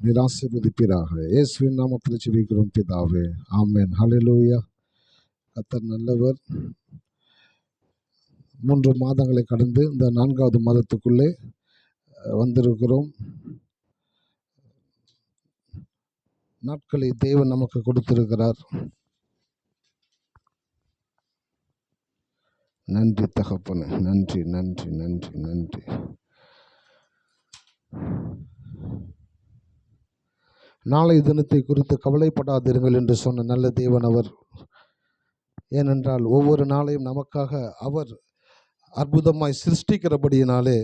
நீர் ஆசீர்வதிப்பீராக. இயேசுவின் நாமத்தில் ஜெபிக்கிறோம் பிதாவே, ஆமென். ஹல்லேலூயா. கர்த்தர் நல்லவர். 3 மாதங்களை கடந்து இந்த 4வது மாதத்துக்குள்ளே வந்திருக்கிறோம். நாட்களை தேவன் நமக்கு கொடுத்திருக்கிறார். நன்றி தகப்பனே, நன்றி நன்றி நன்றி நன்றி. நாளை தினத்தை குறித்து கவலைப்படாதீர்கள் என்று சொன்ன நல்ல தேவன் அவர். ஏனென்றால் ஒவ்வொரு நாளையும் நமக்காக அவர் அற்புதமாய் சிருஷ்டிக்கிறபடியினாலே,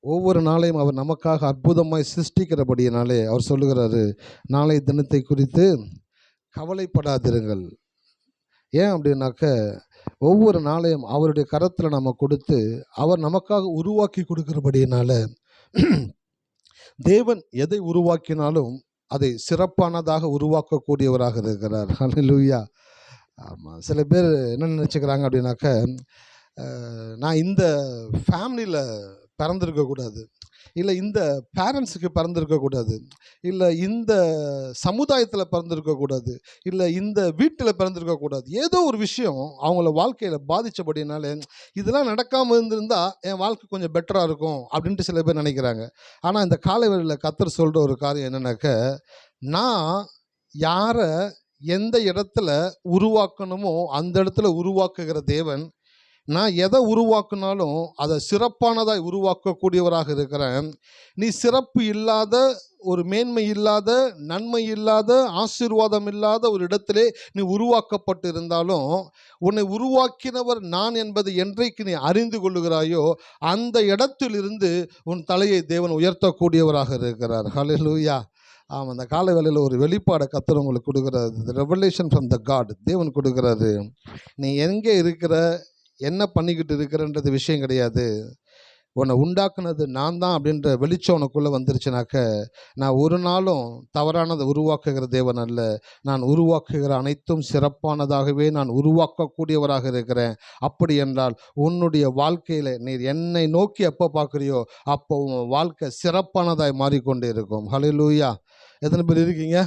ஒவ்வொரு நாளையும் அவர் நமக்காக அற்புதமாய் சிருஷ்டிக்கிறபடியினாலே அவர் சொல்லுகிறாரு, நாளை தினத்தை குறித்து கவலைப்படாதிருங்கள். ஏன் அப்படின்னாக்க, ஒவ்வொரு நாளையும் அவருடைய கரத்தில் நம்ம கொடுத்து அவர் நமக்காக உருவாக்கி கொடுக்கிறபடியினால, தேவன் எதை உருவாக்கினாலும் அதை சிறப்பானதாக உருவாக்கக்கூடியவராக இருக்கிறார். ஹல்லேலூயா. ஆமாம், சில பேர் என்ன நினச்சிக்கிறாங்க அப்படின்னாக்க, நான் இந்த ஃபேமிலியில் பிறந்திருக்கக்கூடாது, இல்லை இந்த பேரண்ட்ஸுக்கு பிறந்திருக்கக்கூடாது, இல்லை இந்த சமுதாயத்தில் பிறந்திருக்கக்கூடாது, இல்லை இந்த வீட்டில் பிறந்திருக்கக்கூடாது. ஏதோ ஒரு விஷயம் அவங்கள வாழ்க்கையில் பாதித்தபடினாலே, இதெல்லாம் நடக்காமல் இருந்திருந்தால் என் வாழ்க்கை கொஞ்சம் பெட்டராக இருக்கும் அப்படின்ட்டு சில பேர் நினைக்கிறாங்க. ஆனால் இந்த காலை வேளையில் கர்த்தர் சொல்கிற ஒரு காரியம் என்னன்னாக்க, நான் யாரை எந்த இடத்துல உருவாக்கணுமோ அந்த இடத்துல உருவாக்குகிற தேவன், நான் எதை உருவாக்குனாலும் அதை சிறப்பானதாய் உருவாக்கக்கூடியவராக இருக்கிறேன். நீ சிறப்பு இல்லாத, ஒரு மேன்மை இல்லாத, நன்மை இல்லாத, ஆசீர்வாதம் இல்லாத ஒரு இடத்திலே நீ உருவாக்கப்பட்டு இருந்தாலும், உன்னை உருவாக்கினவர் நான் என்பதை என்றைக்கு நீ அறிந்து கொள்ளுகிறாயோ அந்த இடத்திலிருந்து உன் தலையை தேவன் உயர்த்தக்கூடியவராக இருக்கிறார். ஹல்லேலூயா. ஆமாம், அந்த காலை வேளையில் ஒரு வெளிப்பாடை கர்த்தர் உங்களுக்கு கொடுக்குறாரு. ரெவலேஷன் ஃப்ரம் த காட் தேவன் கொடுக்குறாரு. நீ எங்கே இருக்கிற, என்ன பண்ணிக்கிட்டு இருக்கிறன்றது விஷயம் கிடையாது. உன்னை உண்டாக்குனது நான் தான் அப்படின்ற வெளிச்சம் உனக்குள்ளே வந்துருச்சுனாக்க, நான் ஒரு நாளும் தவறானதை உருவாக்குகிற தேவன் அல்ல. நான் உருவாக்குகிற அனைத்தும் சிறப்பானதாகவே நான் உருவாக்கக்கூடியவராக இருக்கிறேன். அப்படி என்றால் உன்னுடைய வாழ்க்கையில் நீர் என்னை நோக்கி எப்போ பார்க்குறியோ அப்போ உன் வாழ்க்கை சிறப்பானதாய் மாறிக்கொண்டே இருக்கும். ஹல்லேலூயா. எத்தனை பேர் இருக்கீங்க?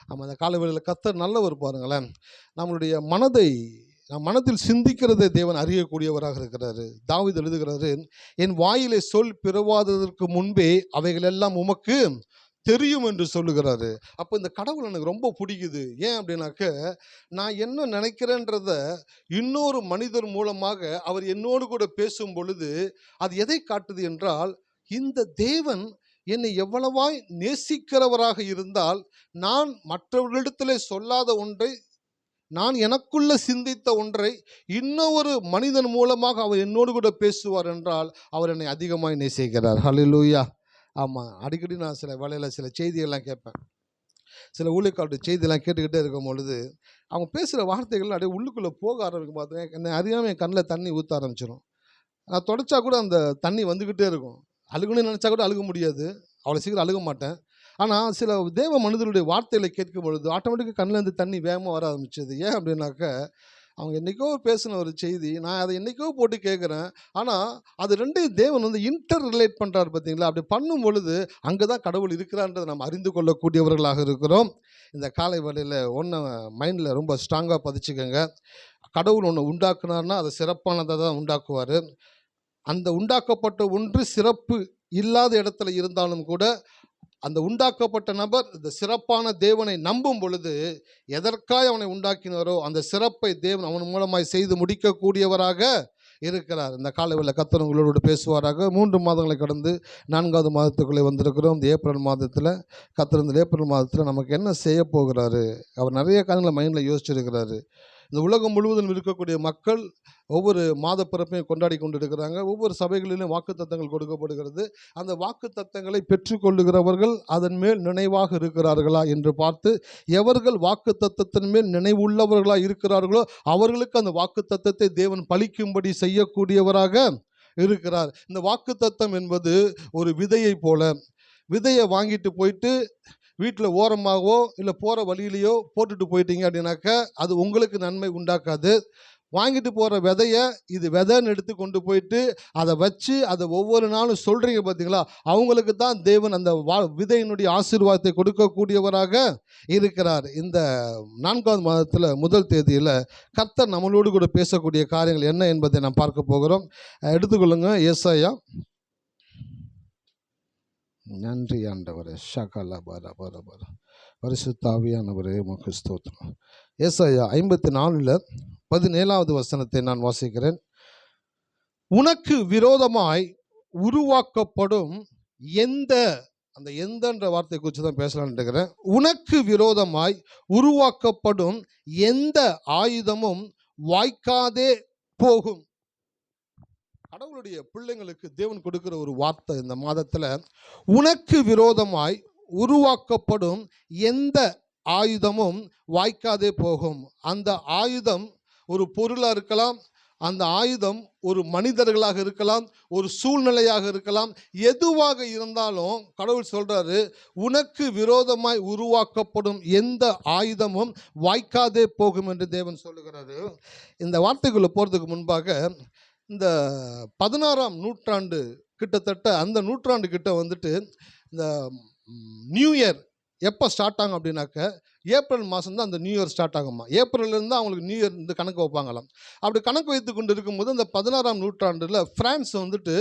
ஆமாம், அந்த காலவெளியில் கர்த்தர் நல்லவர். பாருங்களேன், நம்மளுடைய மனதில் சிந்திக்கிறதை தேவன் அறியக்கூடியவராக இருக்கிறாரு. தாவீது எழுதுகிறாரு, என் வாயிலே சொல் பிறவாததற்கு முன்பே அவைகள் எல்லாம் உமக்கு தெரியும் என்று சொல்லுகிறாரு. அப்போ இந்த கடவுள் எனக்கு ரொம்ப பிடிக்குது. ஏன் அப்படின்னாக்க, நான் என்ன நினைக்கிறேன்றத இன்னொரு மனிதர் மூலமாக அவர் என்னோடு கூட பேசும் பொழுது அது எதை காட்டுது என்றால், இந்த தேவன் என்னை எவ்வளவாய் நேசிக்கிறவராக இருந்தால், நான் மற்றவர்களிடத்திலே சொல்லாத ஒன்றை, நான் எனக்குள்ள சிந்தித்த ஒன்றை இன்னொரு மனிதன் மூலமாக அவர் என்னோடு கூட பேசுவார் என்றால் அவர் என்னை அதிகமாக நேசிக்கிறார். ஹல்லேலூயா. ஆமாம், அடிக்கடி நான் சில வேளையில் சில செய்திகள்லாம் கேட்பேன். சில ஊழியக்காரருடைய செய்தியெல்லாம் கேட்டுக்கிட்டே இருக்கும் பொழுது அவங்க பேசுகிற வார்த்தைகள் அப்படியே உள்ளுக்குள்ளே போக ஆரம்பிக்கும். பார்த்தேன், என்னை அறியாமல் என் கண்ணில் தண்ணி ஊற்ற ஆரம்பிச்சிடும். நான் தொடச்சா கூட அந்த தண்ணி வந்துக்கிட்டே இருக்கும். அழுகணும்னு நினச்சா கூட அழுக முடியாது, அவ்வளோ சீக்கிரம் அழுக மாட்டேன். ஆனால் சில தேவ மனிதனுடைய வார்த்தைகளை கேட்கும் பொழுது ஆட்டோமேட்டிக்காக கண்ணிலேருந்து தண்ணி வேகமாக வர ஆரம்பிச்சது. ஏன் அப்படின்னாக்க, அவங்க என்றைக்கோ பேசின ஒரு செய்தி, நான் அதை என்றைக்கோ போட்டு கேட்குறேன். ஆனால் அது ரெண்டையும் தேவன் இன்டர் ரிலேட் பண்ணுறாரு. பார்த்தீங்களா? அப்படி பண்ணும் பொழுது அங்கே தான் கடவுள் இருக்கிறான்றதை நம்ம அறிந்து கொள்ளக்கூடியவர்களாக இருக்கிறோம். இந்த காலை வேளையில் ஒன்று மைண்டில் ரொம்ப ஸ்ட்ராங்காக பதிச்சுக்கோங்க. கடவுள் ஒன்று உண்டாக்குனார்னா அதை சிறப்பானதை தான் உண்டாக்குவார். அந்த உண்டாக்கப்பட்ட ஒன்று சிறப்பு இல்லாத இடத்துல இருந்தாலும் கூட அந்த உண்டாக்கப்பட்ட நபர் இந்த சிறப்பான தேவனை நம்பும் பொழுது, எதற்காக அவனை உண்டாக்கினாரோ அந்த சிறப்பை தேவன் அவன் மூலமாய் செய்து முடிக்கக்கூடியவராக இருக்கிறார். இந்த காலையில் கர்த்தர் உங்களோடு பேசுவாராக. 3 மாதங்களை கடந்து 4வது மாதத்துக்குள்ளே வந்திருக்கிறோம். இந்த ஏப்ரல் மாதத்தில் கர்த்தர் இந்த ஏப்ரல் மாதத்தில் நமக்கு என்ன செய்ய போகிறாரு, அவர் நிறைய காரியங்களை மைண்டில் யோசிச்சிருக்கிறாரு. இந்த உலகம் முழுவதும் இருக்கக்கூடிய மக்கள் ஒவ்வொரு மாத பிறப்பையும் கொண்டாடி கொண்டு இருக்கிறாங்க. ஒவ்வொரு சபைகளிலும் வாக்குத்தத்தங்கள் கொடுக்கப்படுகிறது. அந்த வாக்குத்தத்தங்களை பெற்றுக்கொள்ளுகிறவர்கள் அதன் மேல் நினைவாக இருக்கிறார்களா என்று பார்த்து, எவர்கள் வாக்குத்தத்தத்தின் மேல் நினைவுள்ளவர்களாக இருக்கிறார்களோ அவர்களுக்கு அந்த வாக்குத்தத்தத்தை தேவன் பலிக்கும்படி செய்யக்கூடியவராக இருக்கிறார். இந்த வாக்குத்தத்தம் என்பது ஒரு விதையை போல. விதையை வாங்கிட்டு போயிட்டு வீட்டில் ஓரமாகவோ இல்லை போகிற வழியிலையோ போட்டுட்டு போயிட்டீங்க அப்படின்னாக்கா அது உங்களுக்கு நன்மை உண்டாக்காது. வாங்கிட்டு போகிற விதையை இது விதைன்னு எடுத்து கொண்டு போயிட்டு அதை வச்சு அதை ஒவ்வொரு நாளும் சொல்கிறீங்க பார்த்தீங்களா, அவங்களுக்கு தான் தேவன் அந்த விதையினுடைய ஆசீர்வாதத்தை கொடுக்கக்கூடியவராக இருக்கிறார். இந்த 4வது மாதத்தில் முதல் தேதியில் கர்த்தர் நம்மளோடு கூட பேசக்கூடிய காரியங்கள் என்ன என்பதை நாம் பார்க்க போகிறோம். எடுத்துக்கொள்ளுங்க ஏசாயா. நன்றி ஆண்டவரே. ஷகல பர பர பர பரிசுத்தாவியானவரே உமக்கு ஸ்தோத்திரம். ஏசாயா 54:17 வசனத்தை நான் வாசிக்கிறேன். உனக்கு விரோதமாய் உருவாக்கப்படும் அந்த எந்தன்ற வார்த்தை குறித்து தான் பேசலான்னு இருக்கிறேன். உனக்கு விரோதமாய் உருவாக்கப்படும் எந்த ஆயுதமும் வாய்க்காதே போகும். கடவுளுடைய பிள்ளைங்களுக்கு தேவன் கொடுக்கிற ஒரு வார்த்தை இந்த மாதத்தில், உனக்கு விரோதமாய் உருவாக்கப்படும் எந்த ஆயுதமும் வாய்க்காதே போகும். அந்த ஆயுதம் ஒரு பொருளாக இருக்கலாம், அந்த ஆயுதம் ஒரு மனிதர்களாக இருக்கலாம், ஒரு சூழ்நிலையாக இருக்கலாம், எதுவாக இருந்தாலும் கடவுள் சொல்றாரு, உனக்கு விரோதமாய் உருவாக்கப்படும் எந்த ஆயுதமும் வாய்க்காதே போகும் என்று தேவன் சொல்லுகிறாரு. இந்த வார்த்தைக்குள்ள போறதுக்கு முன்பாக இந்த 16ஆம் நூற்றாண்டு கிட்டத்தட்ட அந்த நூற்றாண்டு கிட்ட வந்துட்டு இந்த நியூ இயர் எப்போ ஸ்டார்ட் ஆகும் அப்படின்னாக்க ஏப்ரல் மாதம் தான் அந்த நியூ இயர் ஸ்டார்ட் ஆகுமா. ஏப்ரல்லேருந்து தான் அவங்களுக்கு நியூ இயர் இந்த கணக்கு வைப்பாங்களாம். அப்படி கணக்கு வைத்து கொண்டு இருக்கும்போது அந்த 16ஆம் நூற்றாண்டில் ஃப்ரான்ஸ் வந்துட்டு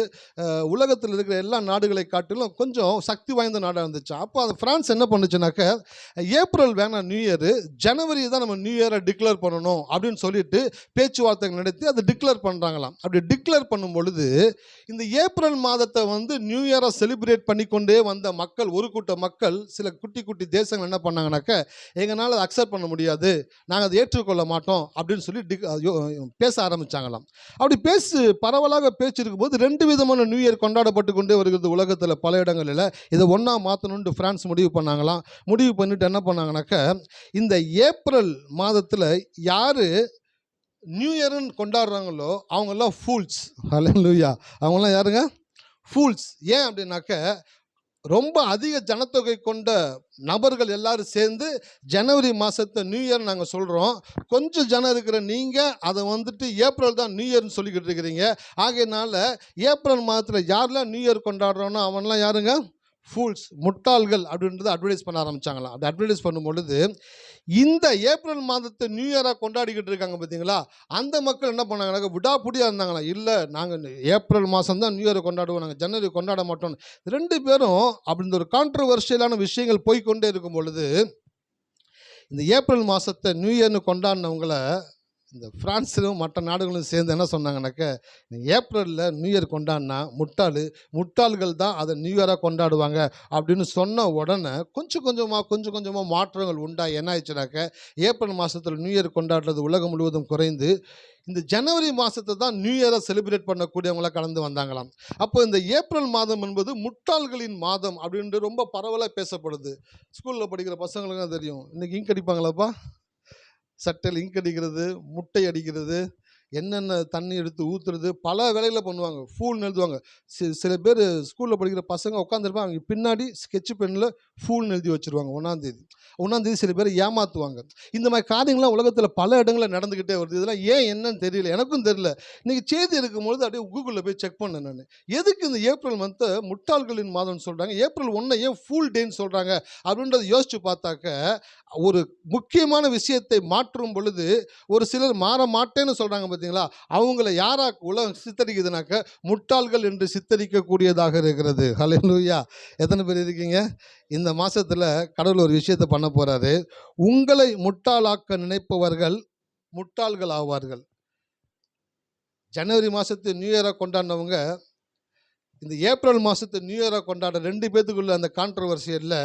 உலகத்தில் இருக்கிற எல்லா நாடுகளை காட்டிலும் கொஞ்சம் சக்தி வாய்ந்த நாடாக இருந்துச்சு. அப்போ அந்த ஃப்ரான்ஸ் என்ன பண்ணுச்சுனாக்க, ஏப்ரல் வேணாம் நியூ இயர், ஜனவரி தான் நம்ம நியூ இயரை டிக்ளேர் பண்ணணும் அப்படின்னு சொல்லிட்டு பேச்சுவார்த்தைகள் நடத்தி அதை டிக்ளேர் பண்ணுறாங்களாம். அப்படி டிக்ளேர் பண்ணும் பொழுது இந்த ஏப்ரல் மாதத்தை வந்து நியூ இயரை செலிப்ரேட் பண்ணிக்கொண்டே வந்த மக்கள், ஒரு கூட்ட மக்கள், சில குட்டி குட்டி தேசங்கள் என்ன பண்ணாங்கனாக்க, எங்களால் அதை அக்செப்ட் பண்ண முடியாது, நாங்கள் அதை ஏற்றுக்கொள்ள மாட்டோம் அப்படின்னு சொல்லி பேச ஆரம்பித்தாங்களாம். அப்படி பரவலாக பேச்சு இருக்கும்போது 2 விதமான நியூ இயர் கொண்டாடப்பட்டு கொண்டே வருகிறது உலகத்தில் பல இடங்களில். இதை ஒன்றா மாற்றணுன்ட்டு ஃப்ரான்ஸ் முடிவு பண்ணாங்களாம். முடிவு பண்ணிட்டு என்ன பண்ணாங்கனாக்க, இந்த ஏப்ரல் மாதத்தில் யார் நியூ இயர்னு கொண்டாடுறாங்களோ அவங்கெல்லாம் ஃபூல்ஸ். ஹல்லேலூயா. அவங்களாம் யாருங்க? ஃபூல்ஸ். ஏன் அப்படின்னாக்க, ரொம்ப அதிக ஜனத்தொகை கொண்ட நபர்கள் எல்லாரும் சேர்ந்து ஜனவரி மாதத்தை நியூ இயர் நாங்கள் சொல்கிறோம், கொஞ்சம் ஜனம் இருக்கிற நீங்கள் அதை வந்துட்டு ஏப்ரல் தான் நியூ இயர்னு சொல்லிக்கிட்டு இருக்கிறீங்க. ஆகையினால ஏப்ரல் மாதத்தில் யாரெல்லாம் நியூ இயர் கொண்டாடுறோன்னா அவன்லாம் யாருங்க? ஃபூல்ஸ், முட்டாள்கள் அப்படின்றத அட்வர்டைஸ் பண்ண ஆரம்பித்தாங்களாம். அப்படி அட்வர்டைஸ் பண்ணும் பொழுது இந்த ஏப்ரல் மாதத்தை நியூ இயராக கொண்டாடிக்கிட்டு இருக்காங்க பார்த்தீங்களா, அந்த மக்கள் என்ன பண்ணாங்கன்னாக்க விடாப்புடியாக இருந்தாங்களா, இல்லை நாங்கள் ஏப்ரல் மாதம் தான் நியூ இயரை கொண்டாடுவோம், நாங்கள் ஜனவரி கொண்டாட மாட்டோம். 2 பேரும் அப்படின்ற ஒரு கான்ட்ரவர்ஷியலான விஷயங்கள் போய்கொண்டே இருக்கும் பொழுது இந்த ஏப்ரல் மாதத்தை நியூ இயர்னு கொண்டாடினவங்களை இந்த ஃப்ரான்ஸிலும் மற்ற நாடுகளும் சேர்ந்து என்ன சொன்னாங்கன்னாக்க, ஏப்ரலில் நியூ இயர் கொண்டாடினா முட்டாள்கள் தான் அதை நியூ இயராக கொண்டாடுவாங்க அப்படின்னு சொன்ன உடனே கொஞ்சம் கொஞ்சமாக மாற்றங்கள் உண்டாகி என்ன ஆயிடுச்சுனாக்க, ஏப்ரல் மாதத்தில் நியூ இயர் கொண்டாடுறது உலகம் முழுவதும் குறைந்து இந்த ஜனவரி மாதத்தை தான் நியூ இயரை செலிப்ரேட் பண்ணக்கூடியவங்களாம் கலந்து வந்தாங்களாம். அப்போ இந்த ஏப்ரல் மாதம் என்பது முட்டாள்களின் மாதம் அப்படின்ட்டு ரொம்ப பரவலாக பேசப்படுது. ஸ்கூலில் படிக்கிற பசங்களுக்கும் தெரியும். இன்றைக்கி இங்க் அடிப்பாங்களாப்பா, சட்டையில் இங்க் அடிக்கிறது, முட்டை அடிக்கிறது, என்னென்ன தண்ணி எடுத்து ஊற்றுறது, பல வேலைகளை பண்ணுவாங்க. ஃபூல்னு எழுதுவாங்க. சில பேர் ஸ்கூலில் படிக்கிற பசங்க உட்காந்துருப்பாங்க, அவங்க பின்னாடி ஸ்கெட்ச் பென்னில் ஃபூல்னு எழுதி வச்சுருவாங்க. 1ஆம் தேதி சில பேர் ஏமாற்றுவாங்க. இந்த மாதிரி காரியங்கள்லாம் உலகத்தில் பல இடங்களில் நடந்துக்கிட்டே வருது. இதெல்லாம் ஏன் என்னன்னு தெரியல, எனக்கும் தெரியல. இன்றைக்கி செய்தி இருக்கும்பொழுது அப்படியே கூகுளில் போய் செக் பண்ணேன் நான், எதுக்கு இந்த ஏப்ரல் மந்த்தை முட்டாள்களின் மாதம்னு சொல்கிறாங்க, ஏப்ரல் 1 ஏன் ஃபூல் டேன்னு சொல்கிறாங்க அப்படின்றத யோசித்து பார்த்தாக்க, ஒரு முக்கியமான விஷயத்தை மாற்றும் பொழுது ஒரு சிலர் மாற மாட்டேன்னு சொல்கிறாங்க பார்த்தீங்களா, அவங்கள யாரா உலகம் சித்தரிக்குதுனாக்க முட்டாள்கள் என்று சித்தரிக்கக்கூடியதாக இருக்கிறது. ஹல்லேலூயா. எத்தனை பேர் இருக்கீங்க? இந்த மாதத்தில் கடவுள் ஒரு விஷயத்தை பண்ண போகிறாரு. உங்களை முட்டாளாக்க நினைப்பவர்கள் முட்டாள்கள் ஆவார்கள். ஜனவரி மாதத்து நியூ இயராக கொண்டாடினவங்க இந்த ஏப்ரல் மாதத்து நியூ இயராக கொண்டாட 2 பேத்துக்குள்ள அந்த கான்ட்ரவர்சியில்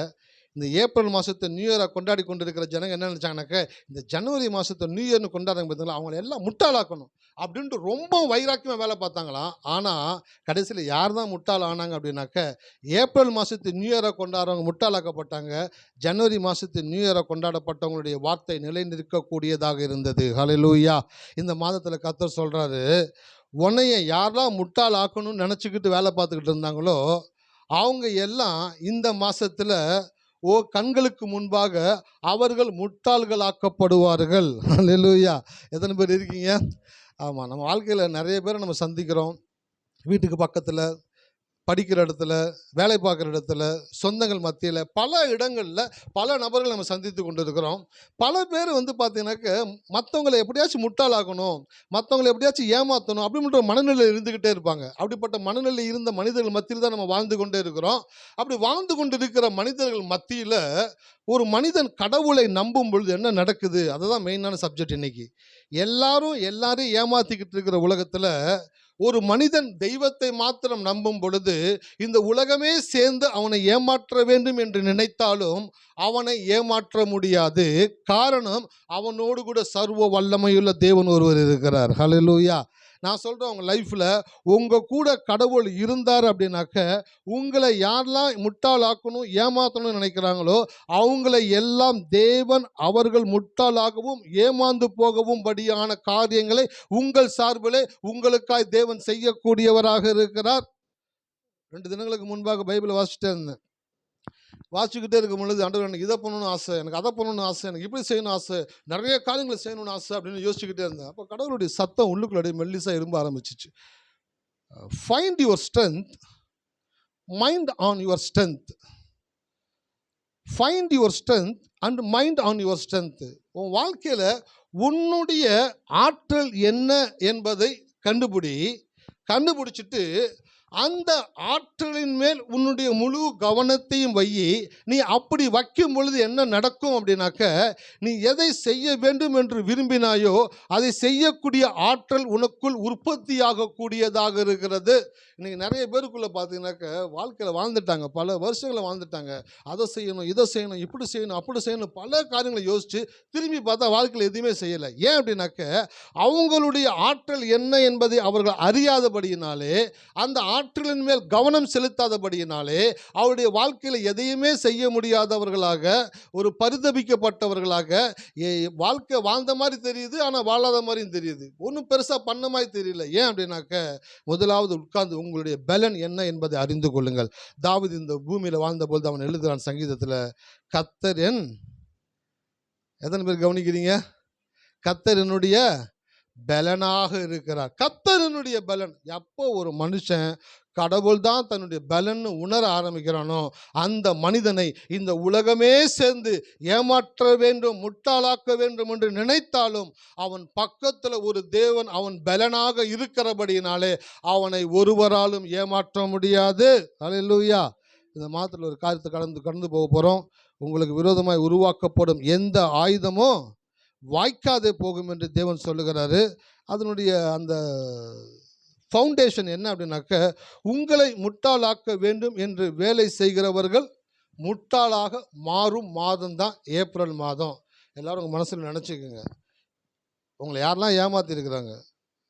இந்த ஏப்ரல் மாதத்தை நியூ இயராக கொண்டாடி கொண்டு இருக்கிற ஜனங்க என்ன நினச்சாங்கனாக்க, இந்த ஜனவரி மாதத்தை நியூ இயர்னு கொண்டாடுறாங்க பார்த்தீங்களா, அவங்கள எல்லாம் முட்டாளாக்கணும் அப்படின்ட்டு ரொம்ப வைராக்கியமாக வேலை பார்த்தாங்களாம். ஆனால் கடைசியில் யார் தான் முட்டாள் ஆனாங்க அப்படின்னாக்க, ஏப்ரல் மாதத்து நியூ இயராக கொண்டாடுறவங்க முட்டாளாக்கப்பட்டாங்க. ஜனவரி மாதத்து நியூ இயராக கொண்டாடப்பட்டவங்களுடைய வார்த்தை நிலை நிற்கக்கூடியதாக இருந்தது. ஹல்லேலூயா. இந்த மாதத்தில் கர்த்தர் சொல்கிறாரு, உன்னைய யாரெல்லாம் முட்டாள் ஆக்கணும்னு நினச்சிக்கிட்டு வேலை பார்த்துக்கிட்டு இருந்தாங்களோ அவங்க எல்லாம் இந்த மாதத்தில் கண்களுக்கு முன்பாக அவர்கள் முட்டாள்களாக்கப்படுவார்கள். அல்லேலூயா. எத்தனை பேர் இருக்கீங்க? ஆமாம், நம்ம வாழ்க்கையில் நிறைய பேரை நம்ம சந்திக்கிறோம். வீட்டுக்கு பக்கத்தில், படிக்கிற இடத்துல, வேலை பார்க்குற இடத்துல, சொந்தங்கள் மத்தியில், பல இடங்களில் பல நபர்கள் நம்ம சந்தித்து கொண்டு இருக்கிறோம். பல பேர் பார்த்தீங்கன்னாக்க மற்றவங்களை எப்படியாச்சும் முட்டாளாக்கணும், மற்றவங்களை எப்படியாச்சும் ஏமாற்றணும் அப்படின்ற மனநிலையில் இருந்துக்கிட்டே இருப்பாங்க. அப்படிப்பட்ட மனநிலை இருந்த மனிதர்கள் மத்தியில் தான் நம்ம வாழ்ந்து கொண்டே இருக்கிறோம். அப்படி வாழ்ந்து கொண்டு இருக்கிற மனிதர்கள் மத்தியில் ஒரு மனிதன் கடவுளை நம்பும் பொழுது என்ன நடக்குது? அதுதான் மெயினான சப்ஜெக்ட் இன்னைக்கு. எல்லாரையும் ஏமாற்றிக்கிட்டு இருக்கிற உலகத்தில் ஒரு மனிதன் தெய்வத்தை மாத்திரம் நம்பும் பொழுது இந்த உலகமே சேர்ந்து அவனை ஏமாற்ற வேண்டும் என்று நினைத்தாலும் அவனை ஏமாற்ற முடியாது. காரணம், அவனோடு கூட சர்வ வல்லமையுள்ள தேவன் ஒருவர் இருக்கிறார். ஹல்லேலூயா. நான் சொல்கிறேன், உங்கள் லைஃப்பில் உங்கள் கூட கடவுள் இருந்தார் அப்படின்னாக்க உங்களை யாரெல்லாம் முட்டாளாக்கணும், ஏமாற்றணும்னு நினைக்கிறாங்களோ அவங்களை எல்லாம் தேவன் அவர்கள் முட்டாளாகவும் ஏமாந்து போகவும் படியான காரியங்களை உங்கள் சார்பிலே உங்களுக்காய் தேவன் செய்யக்கூடியவராக இருக்கிறார். 2 தினங்களுக்கு முன்பாக பைபிளை வாசிச்சுக்கிட்டே இருக்கும் பொழுது, ஆண்டவர் எனக்கு இதை பண்ணணும்னு ஆசை, எனக்கு அதை பண்ணணும்னு ஆசை, எனக்கு இப்படி செய்யணும் ஆசை, நிறைய காரியங்களை செய்யணும்னு ஆசை அப்படின்னு யோசிச்சுக்கிட்டே இருந்தேன். அப்போ கடவுளுடைய சத்தம் உள்ளுக்குள்ளே மெல்லிசா இரும்ப ஆரம்பிச்சிச்சு. Find your strength, mind on your strength. Find your strength and mind on your strength. உன் வாழ்க்கையில் உன்னுடைய ஆற்றல் என்ன என்பதை கண்டுபிடிச்சிட்டு அந்த ஆற்றலின் மேல் உன்னுடைய முழு கவனத்தையும் வையி. நீ அப்படி வைக்கும் பொழுது என்ன நடக்கும் அப்படின்னாக்க, நீ எதை செய்ய வேண்டும் என்று விரும்பினாயோ அதை செய்யக்கூடிய ஆற்றல் உனக்குள் உற்பத்தியாகக்கூடியதாக இருக்கிறது. இன்றைக்கி நிறைய பேருக்குள்ளே பார்த்தீங்கன்னாக்க வாழ்க்கையில் வாழ்ந்துட்டாங்க, பல வருஷங்களை வாழ்ந்துட்டாங்க. அதை செய்யணும், இதை செய்யணும், இப்படி செய்யணும், அப்படி செய்யணும், பல காரியங்களை யோசித்து திரும்பி பார்த்தா வாழ்க்கையில் எதுவுமே செய்யலை. ஏன் அப்படின்னாக்க அவங்களுடைய ஆற்றல் என்ன என்பதை அவர்கள் அறியாதபடியினாலே, அந்த ஆற்றலின் மேல் கவனம் செலுத்தாதபடியினாலே அவருடைய வாழ்க்கையில் எதையுமே செய்ய முடியாதவர்களாக, ஒரு பரிதபிக்கப்பட்டவர்களாக, வாழ்க்கை வாழ்ந்த மாதிரி தெரியுது ஆனால் வாழாத மாதிரியும் தெரியுது, ஒன்றும் பெருசாக பண்ண மாதிரி தெரியல. ஏன் அப்படின்னாக்க முதலாவது உட்கார்ந்து உங்களுடைய பலன் என்ன என்பதை அறிந்து கொள்ளுங்கள். தாவீது இந்த பூமியில் வாழ்ந்தபோது அவன் எழுதுகிறான் சங்கீதத்தில், கர்த்தர் எத்தனை பேர் கவனிக்கிறீங்க? கர்த்தர் என்னுடைய பலனாக இருக்கிறார். கர்த்தருடைய பலன். எப்போ ஒரு மனுஷன் கடவுள் தான் தன்னுடைய பலன் உணர ஆரம்பிக்கிறானோ அந்த மனிதனை இந்த உலகமே சேர்ந்து ஏமாற்ற வேண்டும், முட்டாளாக்க வேண்டும் என்று நினைத்தாலும் அவன் பக்கத்தில் ஒரு தேவன் அவன் பலனாக இருக்கிறபடியினாலே அவனை ஒருவராலும் ஏமாற்ற முடியாது. அல்லேலூயா. இந்த மாதத்தில் ஒரு காரியத்தை கடந்து போக போகிறோம். உங்களுக்கு விரோதமாய் உருவாக்கப்படும் எந்த ஆயுதமும் வாய்க்காதே போகும் என்று தேவன் சொல்லுகிறாரு. அதனுடைய அந்த ஃபவுண்டேஷன் என்ன அப்படின்னாக்க, உங்களை முட்டாளாக்க வேண்டும் என்று வேலை செய்கிறவர்கள் முட்டாளாக மாறும் மாதம் தான் ஏப்ரல் மாதம். எல்லாரும் உங்கள் மனசில் நினச்சிக்கோங்க, உங்களை யாரெல்லாம் ஏமாற்றிருக்கிறாங்க,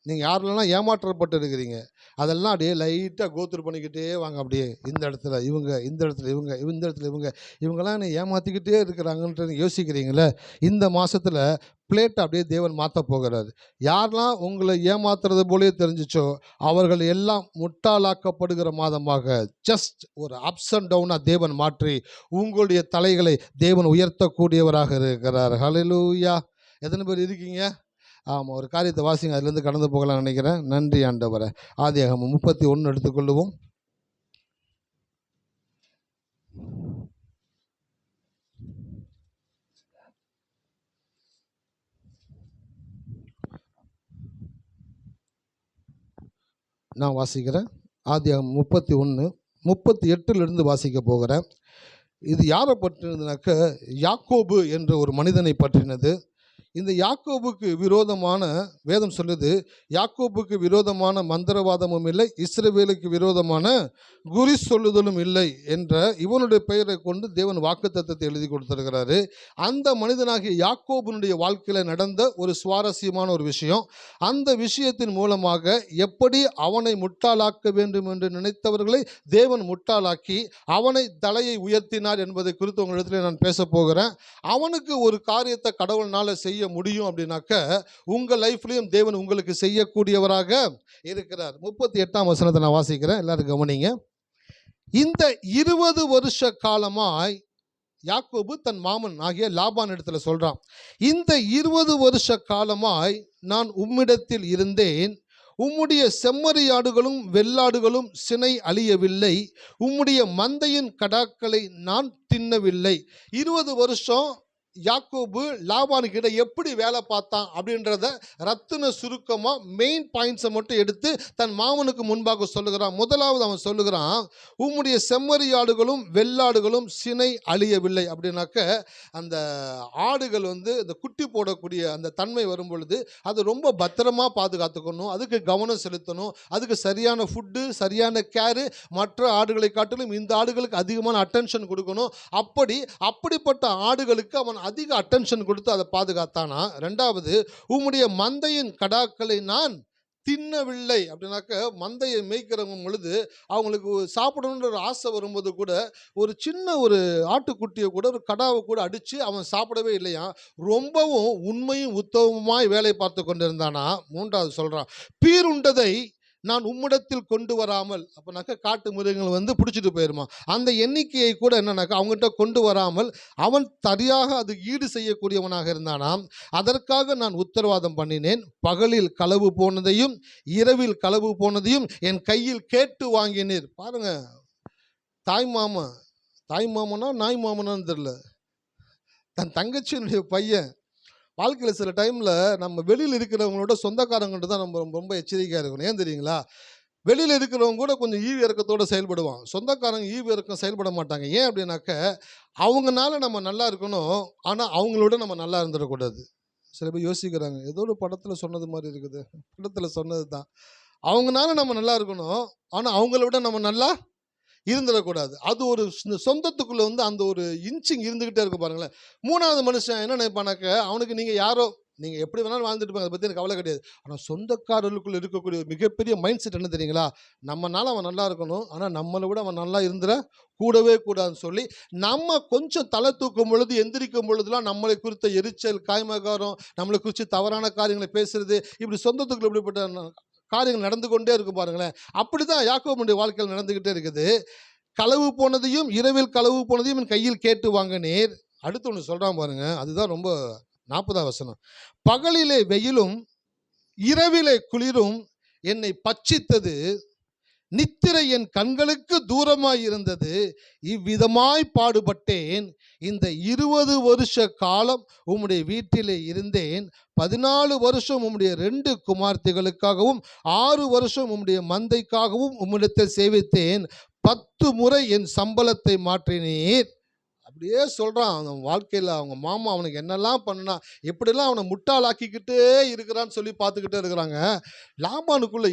நீங்கள் யாரெல்லாம் ஏமாற்றப்பட்டு இருக்கிறீங்க, அதெல்லாம் அப்படியே லைட்டாக கோத்ரூ பண்ணிக்கிட்டே வாங்க. அப்படியே இந்த இடத்துல இவங்க, இந்த இடத்துல இவங்க, இந்த இடத்துல இவங்கெல்லாம் என்னை ஏமாற்றிக்கிட்டே இருக்கிறாங்கன்ட்டு யோசிக்கிறீங்களே, இந்த மாதத்தில் பிளேட்டை அப்படியே தேவன் மாற்ற போகிறார். யாரெல்லாம் உங்களை ஏமாத்துறது போலே தெரிஞ்சிச்சோ அவர்கள் எல்லாம் முட்டாளாக்கப்படுகிற மாதமாக, ஜஸ்ட் ஒரு அப்ஸ் அண்ட் டவுனாக தேவன் மாற்றி உங்களுடைய தலைகளை தேவன் உயர்த்தக்கூடியவராக இருக்கிறார். ஹல்லேலூயா. எத்தனை பேர் இருக்கீங்க? ஆமாம், ஒரு காரியத்தை வாசிங்க, அதுலேருந்து கடந்து போகலாம்னு நினைக்கிறேன். நன்றி ஆண்டவரே. ஆதியாகமம் 31 எடுத்துக்கொள்ளுவோம். நான் வாசிக்கிறேன். ஆதியாகமம் 31 38 வாசிக்க போகிறேன். இது யாரை பற்றினதுனாக்க, யாக்கோபு என்ற ஒரு மனிதனை பற்றினது. இந்த யாக்கோபுக்கு விரோதமான வேதம் சொல்லுது, யாக்கோபுக்கு விரோதமான மந்திரவாதமும் இல்லை, இஸ்ரவேலுக்கு விரோதமான குறி சொல்லுதலும் இல்லை என்ற இவனுடைய பெயரை கொண்டு தேவன் வாக்குத்தத்தத்தை எழுதி கொடுத்திருக்கிறாரு. அந்த மனிதனாகிய யாக்கோபுனுடைய வாழ்க்கையில் நடந்த ஒரு சுவாரஸ்யமான ஒரு விஷயம். அந்த விஷயத்தின் மூலமாக எப்படி அவனை முட்டாளாக்க வேண்டும் என்று நினைத்தவர்களை தேவன் முட்டாளாக்கி அவனை தலையை உயர்த்தினார் என்பதை குறித்து உங்களிடத்தில் நான் பேச போகிறேன். அவனுக்கு ஒரு காரியத்தை கடவுள்னால செய்ய முடியும் அப்படின்னாக்க உங்கள் லைஃப்லையும் தேவன் உங்களுக்கு செய்யக்கூடியவராக இருக்கிறார். 38ஆம் வசனத்தை நான் வாசிக்கிறேன், எல்லாரும் கவனிங்க. இந்த 20 வருஷ காலமாய் யாக்கோபு தன் மாமன் ஆகிய லாபான் இடத்துல சொல்றான், இந்த 20 வருஷ காலமாய் நான் உம்மிடத்தில் இருந்தேன், உம்முடைய செம்மறியாடுகளும் வெள்ளாடுகளும் சினை அழியவில்லை, உம்முடைய மந்தையின் கடாக்களை நான் தின்னவில்லை. 20 வருஷம் யாக்கோபு லாபானுக்கிட்ட எப்படி வேலை பார்த்தான் அப்படின்றத ரத்தின சுருக்கமா மெயின் பாயிண்ட்ஸை மட்டும் எடுத்து தன் மாமனுக்கு முன்பாக சொல்லுகிறான். முதலாவது அவன் சொல்லுகிறான், உம்முடைய செம்மறியாடுகளும் வெள்ளாடுகளும் சினை அழியவில்லை. அப்படின்னாக்க அந்த ஆடுகள் இந்த குட்டி போடக்கூடிய அந்த தன்மை வரும் பொழுது அது ரொம்ப பத்திரமா பாதுகாத்துக்கணும், அதுக்கு கவனம் செலுத்தணும், அதுக்கு சரியான ஃபுட்டு, சரியான கேரு. மற்ற ஆடுகளை காட்டிலும் இந்த ஆடுகளுக்கு அதிகமான அட்டென்ஷன் கொடுக்கணும். அப்படிப்பட்ட ஆடுகளுக்கு அவன் அதிக அட்டென்ஷன் கொடுத்து அதை பாதுகாத்தானா. ரெண்டாவது, உம்முடைய மந்தையின் கடாக்களை நான் தின்னவில்லை. அப்படின்னாக்க மந்தையை மேய்க்கிறவங்க பொழுது அவங்களுக்கு சாப்பிடணுன்ற ஒரு ஆசை வரும்போது கூட ஒரு சின்ன ஒரு ஆட்டுக்குட்டியை கூட ஒரு கடாவை கூட அடித்து அவன் சாப்பிடவே இல்லையா. ரொம்பவும் உண்மையும் உத்தமமாய் வேலை பார்த்து கொண்டிருந்தானா. மூன்றாவது சொல்கிறான், பீருண்டதை நான் உம்மிடத்தில் கொண்டு வராமல். அப்போனாக்கா காட்டு மிருகங்கள் பிடிச்சிட்டு போயிருமா. அந்த எண்ணிக்கையை கூட என்னன்னாக்கா அவங்ககிட்ட கொண்டு வராமல் அவன் சரியாக அது ஈடு செய்யக்கூடியவனாக இருந்தானாம். அதற்காக நான் உத்தரவாதம் பண்ணினேன், பகலில் களவு போனதையும் இரவில் களவு போனதையும் என் கையில் கேட்டு வாங்கினீர். பாருங்க, தாய் மாமனா நாய் மாமனான்னு தெரியல, தன் தங்கச்சியினுடைய பையன். வாழ்க்கையில் சில டைமில் நம்ம வெளியில் இருக்கிறவங்களோட சொந்தக்காரங்கள்ட்ட தான் நம்ம ரொம்ப எச்சரிக்கையாக இருக்கணும். ஏன் தெரியுங்களா, வெளியில் இருக்கிறவங்க கூட கொஞ்சம் ஈவு இறக்கத்தோடு செயல்படுவான், சொந்தக்காரங்க ஈவு இறக்கம் செயல்பட மாட்டாங்க. ஏன் அப்படின்னாக்க அவங்கனால நம்ம நல்லா இருக்கணும், ஆனால் அவங்களோட நம்ம நல்லா இருந்துடக்கூடாது. சில பேர் யோசிக்கிறாங்க, ஏதோ ஒரு படத்தில் சொன்னது மாதிரி இருக்குது. படத்தில் சொன்னது தான், அவங்கனால நம்ம நல்லா இருக்கணும், ஆனால் அவங்கள விட நம்ம நல்லா இருந்துடக்கூடாது. அது ஒரு சொந்தத்துக்குள்ள அந்த ஒரு இன்ச்சிங் இருந்துகிட்டே இருக்கும் பாருங்களேன். மூணாவது மனுஷன் என்ன நினைப்பானாக்க, அவனுக்கு நீங்க யாரோ, நீங்க எப்படி வேணாலும் வாழ்ந்துட்டு போங்க, அதை பத்தி எனக்கு கவலை கிடையாது. ஆனால் சொந்தக்காரர்களுக்குள்ள இருக்கக்கூடிய மிகப்பெரிய மைண்ட் செட் என்ன தெரியுங்களா, நம்மனால அவன் நல்லா இருக்கணும், ஆனால் நம்மளை விட அவன் நல்லா இருந்துட கூடவே கூடாதுன்னு சொல்லி நம்ம கொஞ்சம் தலை தூக்கும் பொழுது, எந்திரிக்கும் பொழுதுலாம் நம்மளை குறித்த எரிச்சல், காய்மகாரம், நம்மளை குறித்து தவறான காரியங்களை பேசுறது, இப்படி சொந்தத்துக்குள்ள இப்படிப்பட்ட காரியங்கள் நடந்து கொண்டே இருக்கும் பாருங்களேன். அப்படிதான் யாக்கோபுடைய வாழ்க்கையில் நடந்துகிட்டே இருக்குது. களவு போனதையும் இரவில் களவு போனதையும் என் கையில் கேட்டு வாங்கினீர். அடுத்து ஒன்று சொல்றான் பாருங்க, அதுதான் ரொம்ப 40ஆம் வசனம். பகலிலே வெயிலும் இரவிலே குளிரும் என்னை பட்சித்தது, நித்திரை என் கண்களுக்கு தூரமாய் இருந்தது, இவ்விதமாய் பாடுபட்டேன். இந்த 20 வருஷ காலம் உம்முடைய வீட்டிலே இருந்தேன், 14 வருஷம் உம்முடைய 2 குமார்த்திகளுக்காகவும் 6 வருஷம் உம்முடைய மந்தைக்காகவும் உம்மிடத்தில் சேவித்தேன், 10 முறை என் சம்பளத்தை மாற்றினீர். அப்படியே சொல்கிறான். அவன் வாழ்க்கையில் அவங்க மாமா அவனுக்கு என்னெல்லாம் பண்ணா, எப்படிலாம் அவனை முட்டாளாக்கிக்கிட்டே இருக்கிறான்னு சொல்லி பார்த்துக்கிட்டே இருக்கிறாங்க. லாபானுக்குள்ளே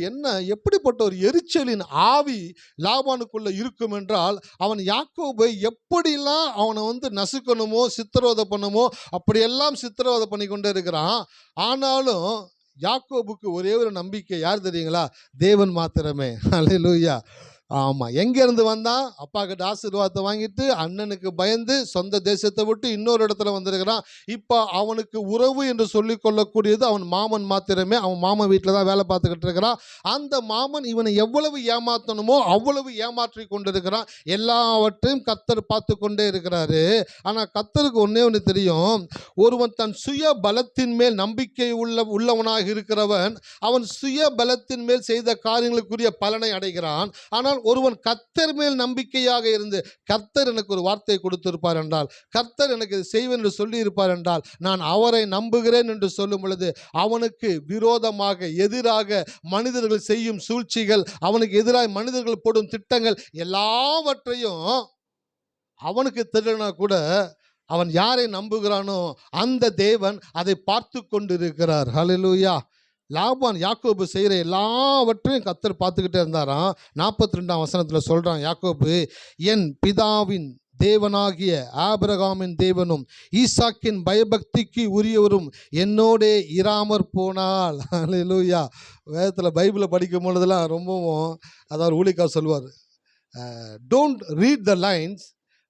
எப்படிப்பட்ட ஒரு எரிச்சலின் ஆவி லாபானுக்குள்ளே இருக்கும் என்றால், அவன் யாக்கோபை எப்படிலாம் அவனை நசுக்கணுமோ சித்திரவதை பண்ணுமோ அப்படியெல்லாம் சித்திரவதை பண்ணி கொண்டே இருக்கிறான். ஆனாலும் யாக்கோபுக்கு ஒரே ஒரு நம்பிக்கை, யார் தெரியுங்களா, தேவன் மாத்திரமே. அல்லேலூயா. ஆமாம், எங்கேருந்து வந்தான், அப்பா கிட்ட ஆசீர்வாதத்தை வாங்கிட்டு அண்ணனுக்கு பயந்து சொந்த தேசத்தை விட்டு இன்னொரு இடத்துல வந்திருக்கிறான். இப்போ அவனுக்கு உறவு என்று சொல்லி கொள்ளக்கூடியது அவன் மாமன் மாத்திரமே. அவன் மாமன் வீட்டில் தான் வேலை பார்த்துக்கிட்டு இருக்கிறான். அந்த மாமன் இவனை எவ்வளவு ஏமாற்றணுமோ அவ்வளவு ஏமாற்றி கொண்டிருக்கிறான். எல்லாவற்றையும் கர்த்தர் பார்த்து கொண்டே இருக்கிறாரு. ஆனால் கர்த்தருக்கு ஒன்றே ஒன்று தெரியும், ஒருவன் தன் சுய பலத்தின் மேல் நம்பிக்கை உள்ளவனாக இருக்கிறவன் அவன் சுய பலத்தின் மேல் செய்த காரியங்களுக்குரிய பலனை அடைகிறான். ஆனால் ஒருவன் கர்த்தர் மேல் நம்பிக்கையாக இருந்து, கர்த்தர் எனக்கு ஒரு வார்த்தை கொடுத்திருப்பார் என்றால், கர்த்தர் எனக்கு செய்வேன் என்று சொல்லி இருப்பார் என்றால், நான் அவரை நம்புகிறேன் என்று சொல்லும் பொழுது அவனுக்கு விரோதமாக எதிராக மனிதர்கள் செய்யும் சூழ்ச்சிகள், அவனுக்கு எதிராக மனிதர்கள் போடும் திட்டங்கள் எல்லாவற்றையும் அவனுக்கு தெரியலனா கூட அவன் யாரை நம்புகிறானோ அந்த தேவன் அதை பார்த்து கொண்டிருக்கிறார். ஹல்லேலூயா. லாபான் யாக்கோபு செய்கிற எல்லாவற்றையும் கர்த்தர் பார்த்துக்கிட்டே இருந்தாராம். 42ஆம் வசனத்தில் சொல்கிறான் யாக்கோபு, என் பிதாவின் தேவனாகிய ஆபிரகாமின் தேவனும் ஈசாக்கின் பயபக்திக்கு உரியவரும் என்னோடே இராமற் போனால். அல்லேலூயா. வேதத்தில் பைபிளை படிக்கும் பொழுதெல்லாம் ரொம்பவும் அதாவது ஊழியக்காரர் சொல்வார், don't read the lines,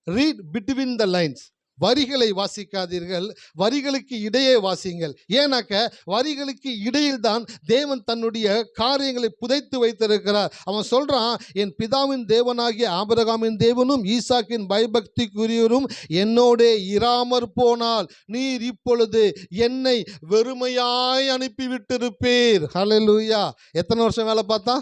read between the lines. வரிகளை வாசிக்காதீர்கள், வரிகளுக்கு இடையே வாசிங்கள். ஏன்னாக்க வரிகளுக்கு இடையில் தான் தேவன் தன்னுடைய காரியங்களை புதைத்து வைத்திருக்கிறார். அவன் சொல்றான், என் பிதாவின் தேவனாகிய ஆபிரகாமின் தேவனும் ஈசாக்கின் பயபக்திக்குரியவரும் என்னோடே இராமற் போனால் நீர் இப்பொழுது என்னை வெறுமையாய் அனுப்பிவிட்டிருப்பீர். ஹல்லேலூயா. எத்தனை வருஷம் வேலை பார்த்தா?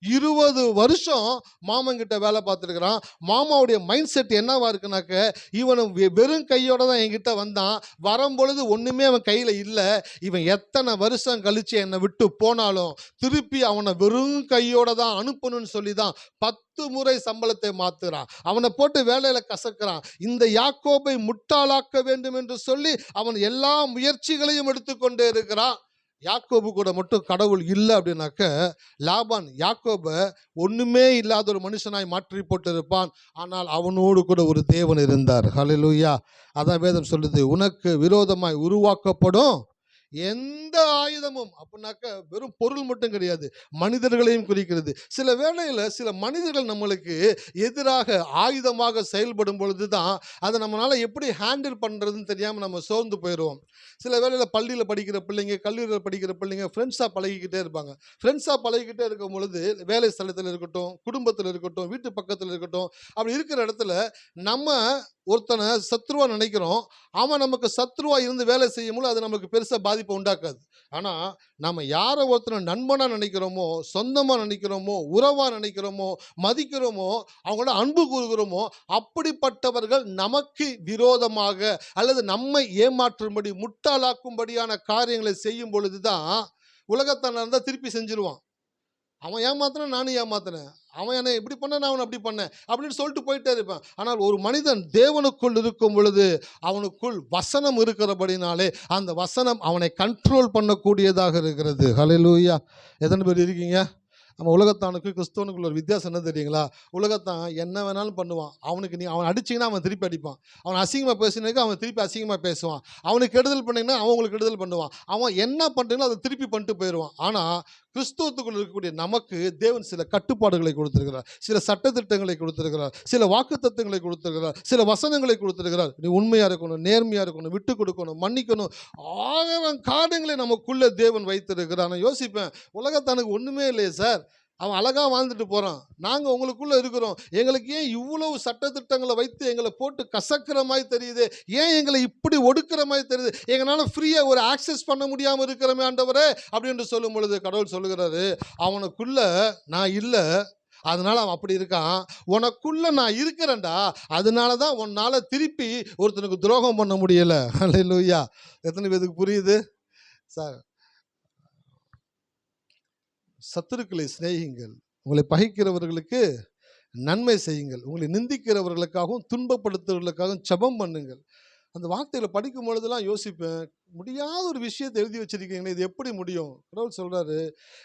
20 வருஷம் மாமன் கிட்ட வேலை பார்த்துருக்கிறான். மாமாவுடைய மைண்ட் செட் என்னவா இருக்குனாக்க, இவன் வெறும் கையோட தான் என்கிட்ட வந்தான், வரும்பொழுது ஒன்றுமே அவன் கையில் இல்லை. இவன் எத்தனை வருஷம் கழித்து என்னை விட்டு போனாலும் திருப்பி அவனை வெறும் கையோட தான் அனுப்பணும்னு சொல்லி தான் 10 முறை சம்பளத்தை மாத்துறான். அவனை போட்டு வேலையில் கசக்கிறான். இந்த யாக்கோபை முட்டாளாக்க வேண்டும் என்று சொல்லி அவன் எல்லா முயற்சிகளையும் எடுத்துக்கொண்டே இருக்கிறான். யாக்கோபு கூட மட்டும் கடவுள் இல்லை அப்படின்னாக்க, லாபான் யாக்கோபை ஒன்றுமே இல்லாத ஒரு மனுஷனாய் மாற்றி போட்டு இருப்பான். ஆனால் அவனோடு கூட ஒரு தேவன் இருந்தார். ஹல்லேலூயா. அதான் வேதம் சொல்லுது, உனக்கு விரோதமாய் உருவாக்கப்படும் எந்த ஆயுதமும், அப்படின்னாக்க வெறும் பொருள் மட்டும் கிடையாது, மனிதர்களையும் குறிக்கிறது. சில வேளையில் சில மனிதர்கள் நம்மளுக்கு எதிராக ஆயுதமாக செயல்படும் பொழுது தான் அதை நம்மளால் எப்படி ஹேண்டில் பண்ணுறதுன்னு தெரியாமல் நம்ம சோர்ந்து போயிடுவோம். சில வேளையில் பள்ளியில் படிக்கிற பிள்ளைங்க, கல்லூரியில் படிக்கிற பிள்ளைங்க ஃப்ரெண்ட்ஸாக பழகிக்கிட்டே இருப்பாங்க. ஃப்ரெண்ட்ஸாக பழகிக்கிட்டே இருக்கும் பொழுது வேலை ஸ்தலத்தில் இருக்கட்டும், குடும்பத்தில் இருக்கட்டும், வீட்டு பக்கத்தில் இருக்கட்டும், அப்படி இருக்கிற இடத்துல நம்ம ஒருத்தனை சத்ருவா நினைக்கிறோம். அவன் நமக்கு சத்ருவா இருந்து வேலை செய்யும்போது அது நமக்கு பெருசாக பாதிப்பை உண்டாக்காது. ஆனால் நம்ம யாரை ஒருத்தனை நண்பனாக நினைக்கிறோமோ, சொந்தமாக நினைக்கிறோமோ, உறவாக நினைக்கிறோமோ, மதிக்கிறோமோ, அவங்களோட அன்பு கூறுகிறோமோ, அப்படிப்பட்டவர்கள் நமக்கு விரோதமாக அல்லது நம்மை ஏமாற்றும்படி முட்டாளாக்கும்படியான காரியங்களை செய்யும் பொழுது தான் உலகத்தான இருந்தால் திருப்பி செஞ்சிருவான். அவன் ஏமாத்தினா நானும் ஏமாத்தினேன், அவன் என்னை இப்படி பண்ண, நான் அவனை அப்படி பண்ணேன் அப்படின்னு சொல்லிட்டு போயிட்டே இருப்பேன். ஆனால் ஒரு மனிதன் தேவனுக்குள் இருக்கும் பொழுது அவனுக்குள் வசனம் இருக்கிறபடினாலே அந்த வசனம் அவனை கண்ட்ரோல் பண்ணக்கூடியதாக இருக்கிறது. ஹல்லேலூயா. எத்தனை பேர் இருக்கீங்க? நம்ம உலகத்தானுக்கு கிறிஸ்தவனுக்குள்ள ஒரு வித்தியாசம் என்ன தெரியுங்களா? உலகத்தான் என்ன வேணாலும் பண்ணுவான். அவனுக்கு அவன் அடிச்சிங்கன்னா அவன் திருப்பி அடிப்பான். அவன் அசிங்கமாக பேசினாக்க அவன் திருப்பி அசிங்கமாக பேசுவான். அவனுக்கு கெடுதல் பண்ணிங்கன்னா அவன் உங்களுக்கு கெடுதல் பண்ணுவான். அவன் என்ன பண்ணுறீங்களோ அதை திருப்பி பண்ணிட்டு போயிடுவான். ஆனால் கிறிஸ்துவத்துக்குள்ள இருக்கக்கூடிய நமக்கு தேவன் சில கட்டுப்பாடுகளை கொடுத்திருக்கிறார், சில சட்டத்திட்டங்களை கொடுத்திருக்கிறார், சில வாக்குத்தத்தங்களை கொடுத்திருக்கிறார், சில வசனங்களை கொடுத்திருக்கிறார். நீ உண்மையாக இருக்கணும், நேர்மையாக இருக்கணும், விட்டு கொடுக்கணும், மன்னிக்கணும், 1000 காரியங்களை நமக்குள்ள தேவன் வைத்திருக்கிறார். நான் யோசிப்பேன், உலகத்தானுக்கு ஒன்றுமே இல்லையே சார், அவன் அழகாக வாழ்ந்துட்டு போகிறான், நாங்கள் உங்களுக்குள்ளே இருக்கிறோம், எங்களுக்கு ஏன் இவ்வளவு சட்டத்திட்டங்களை வைத்து எங்களை போட்டு கசக்கிற மாதிரி தெரியுது, ஏன் எங்களை இப்படி ஒடுக்கிற மாதிரி தெரியுது, எங்களால் ஃப்ரீயாக ஒரு ஆக்சஸ் பண்ண முடியாமல் இருக்கிறமே ஆண்டவரே அப்படின்னு சொல்லும் பொழுது கடவுள் சொல்லுகிறாரு, அவனுக்குள்ள நான் இல்லை, அதனால அவன் அப்படி இருக்கான். உனக்குள்ள நான் இருக்கிறேன்டா, அதனால தான் உன்னால் திருப்பி ஒருத்தனுக்கு துரோகம் பண்ண முடியலை. ஹல்லேலூயா. எத்தனை பேருக்கு புரியுது சார்? சத்துருக்களை சிநேகிங்கள், உங்களை பகைக்கிறவர்களுக்கு நன்மை செய்யுங்கள், உங்களை நிந்திக்கிறவர்களுக்காகவும் துன்பப்படுத்துவர்களுக்காகவும் ஜெபம் பண்ணுங்கள். அந்த வார்த்தைகளை படிக்கும் பொழுதெல்லாம் யோசிப்பேன், முடியாத ஒரு விஷயத்தை எழுதி வச்சிருக்கீங்களே, இது எப்படி முடியும்? கடவுள் சொல்கிறாரு,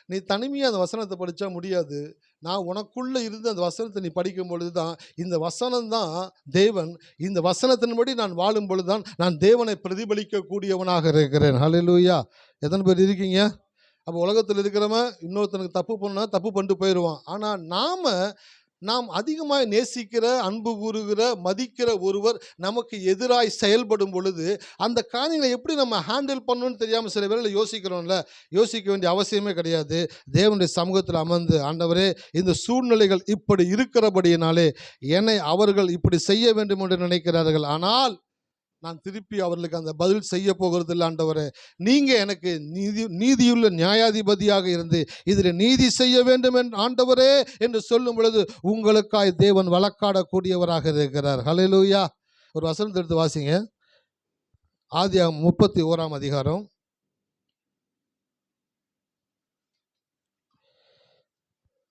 நீ தனிமையாக அந்த வசனத்தை படித்தா முடியாது, நான் உனக்குள்ளே இருந்து அந்த வசனத்தை நீ படிக்கும் பொழுது தான், இந்த வசனம் தான் தேவன், இந்த வசனத்தின்படி நான் வாழும் பொழுது தான் நான் தேவனை பிரதிபலிக்கக்கூடியவனாக இருக்கிறேன். ஹல்லேலூயா. எத்தனை பேர் இருக்கீங்க? அப்போ உலகத்தில் இருக்கிறவன் இன்னொருத்தனுக்கு தப்பு பண்ணா தப்பு பண்ணிட்டு போயிடுவான். ஆனால் நாம் அதிகமாக நேசிக்கிற, அன்பு கூறுகிற, மதிக்கிற ஒருவர் நமக்கு எதிராய் செயல்படும் பொழுது அந்த காரியங்களை எப்படி நம்ம ஹேண்டில் பண்ணணும்னு தெரியாமல் சில வேளையில் யோசிக்கிறோம்ல. யோசிக்க வேண்டிய அவசியமே கிடையாது. தேவனுடைய சமூகத்தில் அமர்ந்து, ஆண்டவரே இந்த சூழ்நிலைகள் இப்படி இருக்கிறபடியினாலே என்னை அவர்கள் இப்படி செய்ய வேண்டும் என்று நினைக்கிறார்கள், ஆனால் நான் திருப்பி அவர்களுக்கு அந்த பதில் செய்ய போகிறது இல்லை ஆண்டவரே, நீங்கள் எனக்கு நீதியுள்ள நியாயாதிபதியாக இருந்து இதில் நீதி செய்ய வேண்டும் என்று ஆண்டவரே என்று சொல்லும் பொழுது உங்களுக்காய் தேவன் வழக்காடக்கூடியவராக இருக்கிறார். ஹல்லேலூயா. ஒரு வசனத்தை எடுத்து வாசிங்க. ஆதியாகமம் 31ஆம் அதிகாரம்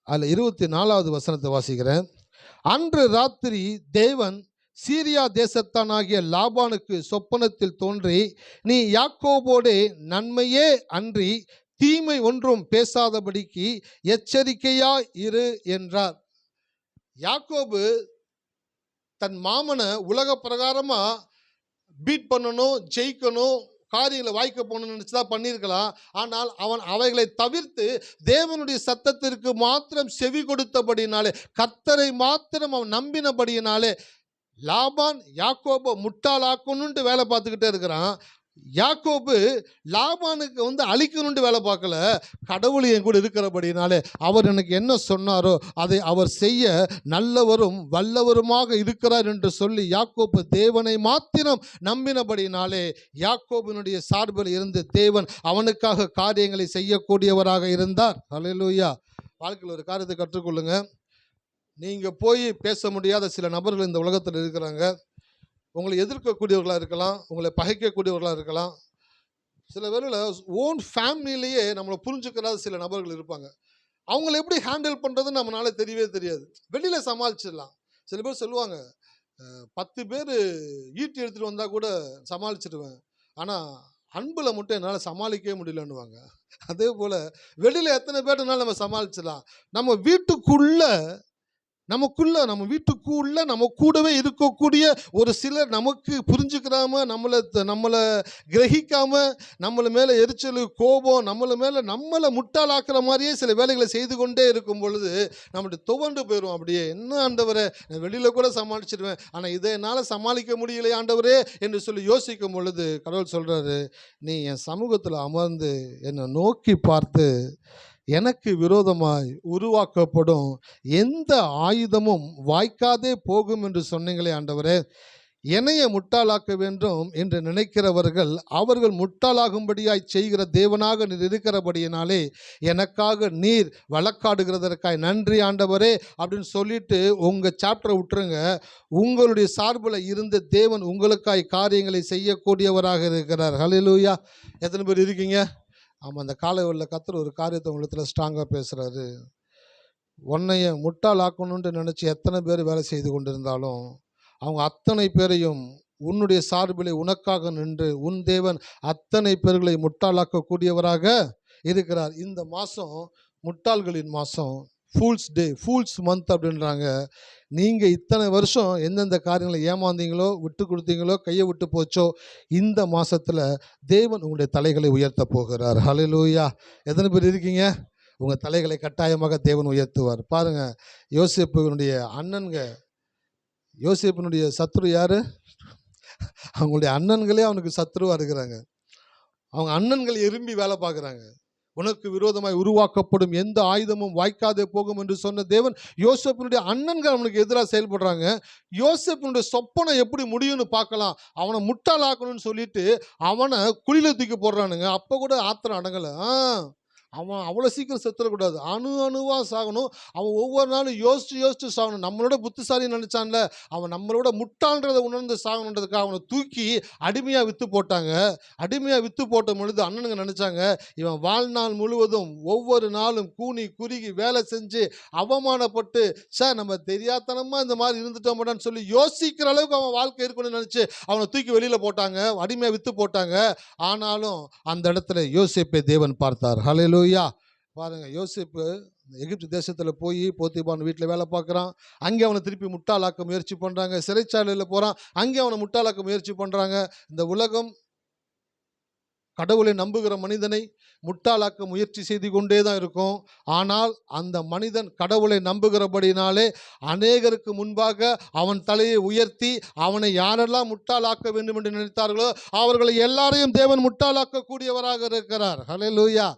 அதில் 24வது வசனத்தை வாசிக்கிறேன். அன்று ராத்திரி தேவன் சீரியா தேசத்தானாகிய லாபானுக்கு சொப்பனத்தில் தோன்றி, நீ யாக்கோபோடே நன்மையே அன்றி தீமை ஒன்றும் பேசாதபடிக்கு எச்சரிக்கையா இரு என்றார். யாக்கோபு தன் மாமனை உலக பிரகாரமா பீட் பண்ணணும், ஜெயிக்கணும், காரியங்களை வாய்க்க போகணும்னு நினச்சி தான் பண்ணியிருக்கலாம். ஆனால் அவன் அவைகளை தவிர்த்து தேவனுடைய சத்தத்திற்கு மாத்திரம் செவி கொடுத்தபடினாலே, கர்த்தரை மாத்திரம் அவன் நம்பினபடியினாலே லாபான் யாக்கோபை முட்டாளாக்கணுன்ட்டு வேலை பார்த்துக்கிட்டே இருக்கிறான். யாக்கோபு லாபானுக்கு அழிக்கணுன்ட்டு வேலை பார்க்கல. கடவுள் என் கூட இருக்கிறபடினாலே அவர் எனக்கு என்ன சொன்னாரோ அதை அவர் செய்ய நல்லவரும் வல்லவருமாக இருக்கிறார் என்று சொல்லி யாக்கோபு தேவனை மாத்திரம் நம்பினபடினாலே யாக்கோபினுடைய சார்பில் இருந்து தேவன் அவனுக்காக காரியங்களை செய்யக்கூடியவராக இருந்தார். ஹல்லேலூயா. வாழ்க்கையில் ஒரு காரியத்தை கற்றுக்கொள்ளுங்க. நீங்கள் போய் பேச முடியாத சில நபர்கள் இந்த உலகத்தில் இருக்கிறாங்க. உங்களை எதிர்க்கக்கூடியவர்களாக இருக்கலாம், உங்களை பகைக்கக்கூடியவர்களாக இருக்கலாம். சில பேரில் ஓன் ஃபேமிலியிலேயே நம்மளை புரிஞ்சுக்கிறாத சில நபர்கள் இருப்பாங்க. அவங்கள எப்படி ஹேண்டில் பண்ணுறதுன்னு நம்மளால தெரியவே தெரியாது. வெளியில் சமாளிச்சிடலாம். சில பேர் சொல்லுவாங்க, 10 பேர் ஈட்டி எடுத்துகிட்டு வந்தால் கூட சமாளிச்சிடுவேன், ஆனால் அன்பில் மட்டும் என்னால் சமாளிக்கவே முடியலன்னுவாங்க. அதே போல் வெளியில் எத்தனை பேர்னாலும் நம்ம சமாளிச்சிடலாம். நம்ம வீட்டுக்குள்ள நம்ம கூடவே இருக்கக்கூடிய ஒரு சிலர் நமக்கு புரிஞ்சுக்கிறாம, நம்மளை கிரகிக்காம, நம்மளை மேலே எரிச்சல், கோபம், நம்மளை முட்டாளாக்குற மாதிரியே சில வேலைகளை செய்து கொண்டே இருக்கும் பொழுது நம்மளுடைய துவண்டு போயிடும். அப்படியே, என்ன ஆண்டவரே, நான் வெளியில் கூட சமாளிச்சிடுவேன், ஆனால் இதை என்னால் சமாளிக்க முடியலையே ஆண்டவரே என்று சொல்லி யோசிக்கும் பொழுது கடவுள் சொல்கிறாரு, நீ என் சமூகத்தில் அமர்ந்து என்னை நோக்கி பார்த்து எனக்கு விரோதமாய் உருவாக்கப்படும் எந்த ஆயுதமும் வாய்க்காதே போகும் என்று சொன்னீங்களே ஆண்டவரே. என்னைய முட்டாளாக்க வேண்டும் என்று நினைக்கிறவர்கள் அவர்கள் முட்டாளாகும்படியாய் செய்கிற தேவனாக நீர் இருக்கிறபடியினாலே எனக்காக நீர் வழக்காடுகிறதற்காய் நன்றி ஆண்டவரே அப்படின்னு சொல்லிட்டு உங்கள் சாப்டரை விட்டுருங்க. உங்களுடைய சார்பில் இருந்து தேவன் உங்களுக்காய் காரியங்களை செய்யக்கூடியவராக இருக்கிறார். ஹல்லேலூயா. எத்தனை பேர் இருக்கீங்க? ஆமாம், அந்த காலையில் கர்த்தர் ஒரு காரியத்தை உங்களிடத்தில் ஸ்ட்ராங்காக பேசுகிறாரு. உன்னைய முட்டாளாக்கணுன்ட்டு நினச்சி எத்தனை பேர் வேலை செய்து கொண்டிருந்தாலும் அவங்க அத்தனை பேரையும் உன்னுடைய சார்பிலே உனக்காக நின்று உன் தேவன் அத்தனை பேர்களை முட்டாளாக்கக்கூடியவராக இருக்கிறார். இந்த மாதம் முட்டாள்களின் மாதம், ஃபூல்ஸ் டே, ஃபூல்ஸ் மந்த் அப்படின்றாங்க. நீங்கள் இத்தனை வருஷம் எந்தெந்த காரியங்களை ஏமாந்தீங்களோ, விட்டு கொடுத்தீங்களோ, கையை விட்டு போச்சோ, இந்த மாதத்தில் தேவன் உங்களுடைய தலைகளை உயர்த்த போகிறார். ஹல்லேலூயா. எத்தனை பேர் இருக்கீங்க? உங்கள் தலைகளை கட்டாயமாக தேவன் உயர்த்துவார். பாருங்கள், யோசேப்பினுடைய சத்ரு யார்? அவங்களுடைய அண்ணன்களே அவனுக்கு சத்ருவாக இருக்கிறாங்க. அவங்க அண்ணன்கள் எறும்பி வேலை பார்க்குறாங்க. உனக்கு விரோதமாய் உருவாக்கப்படும் எந்த ஆயுதமும் வாய்க்காதே போகும் என்று சொன்ன தேவன் யோசேப்பினுடைய அண்ணன்கள் அவனுக்கு எதிராக செயல்படுறாங்க. யோசேப்பினுடைய சொப்பனை எப்படி முடியும்னு பார்க்கலாம், அவனை முட்டாளாக்கணும்னு சொல்லிட்டு அவனை குழியில் தூக்கி போடுறானுங்க. அப்போ கூட ஆத்திரம் அடங்கலை. அவன் அவ்வளோ சீக்கிரம் செத்துடக்கூடாது, அணுவாக சாகணும். அவன் ஒவ்வொரு நாளும் யோசித்து சாகணும். நம்மளோட புத்திசாலின்னு நினச்சான்ல, அவன் நம்மளோட முட்டாள்ன்றதை உணர்ந்து சாகணுன்றதுக்காக அவனை தூக்கி அடிமையாக விற்று போட்டாங்க. அடிமையாக விற்று போட்ட பொழுது அண்ணனுங்க நினச்சாங்க, இவன் வாழ்நாள் முழுவதும் ஒவ்வொரு நாளும் கூனி குறுகி வேலை செஞ்சு அவமானப்பட்டு சார் நம்ம தெரியாதனமாக இந்த மாதிரி இருந்துட்டோம்டான்னு சொல்லி யோசிக்கிற அளவுக்கு அவன் வாழ்க்கை இருக்கணும்னு நினச்சி அவனை தூக்கி வெளியில் போட்டாங்க, அடிமையாக விற்று போட்டாங்க. ஆனாலும் அந்த இடத்துல யோசேப்பை தேவன் பார்த்தார். ஹல்லேலூயா. பாருங்க, யோசேப்பு எகிப்து தேசத்தில் போய் போத்திபான் வீட்டில் வேலை பார்க்குறான். அங்கே அவனை திருப்பி முட்டாளாக்க முயற்சி பண்ணுறாங்க. சிறைச்சாலையில் போகிறான், அங்கே அவனை முட்டாளாக்க முயற்சி பண்ணுறாங்க. இந்த உலகம் கடவுளை நம்புகிற மனிதனை முட்டாளாக்க முயற்சி செய்து கொண்டே தான் இருக்கும். ஆனால் அந்த மனிதன் கடவுளை நம்புகிறபடினாலே அநேகருக்கு முன்பாக அவன் தலையை உயர்த்தி அவனை யாரெல்லாம் முட்டாளாக்க வேண்டும் என்று நினைத்தார்களோ அவர்களை எல்லாரையும் தேவன் முட்டாளாக்க கூடியவராக இருக்கிறார். ஹல்லேலூயா.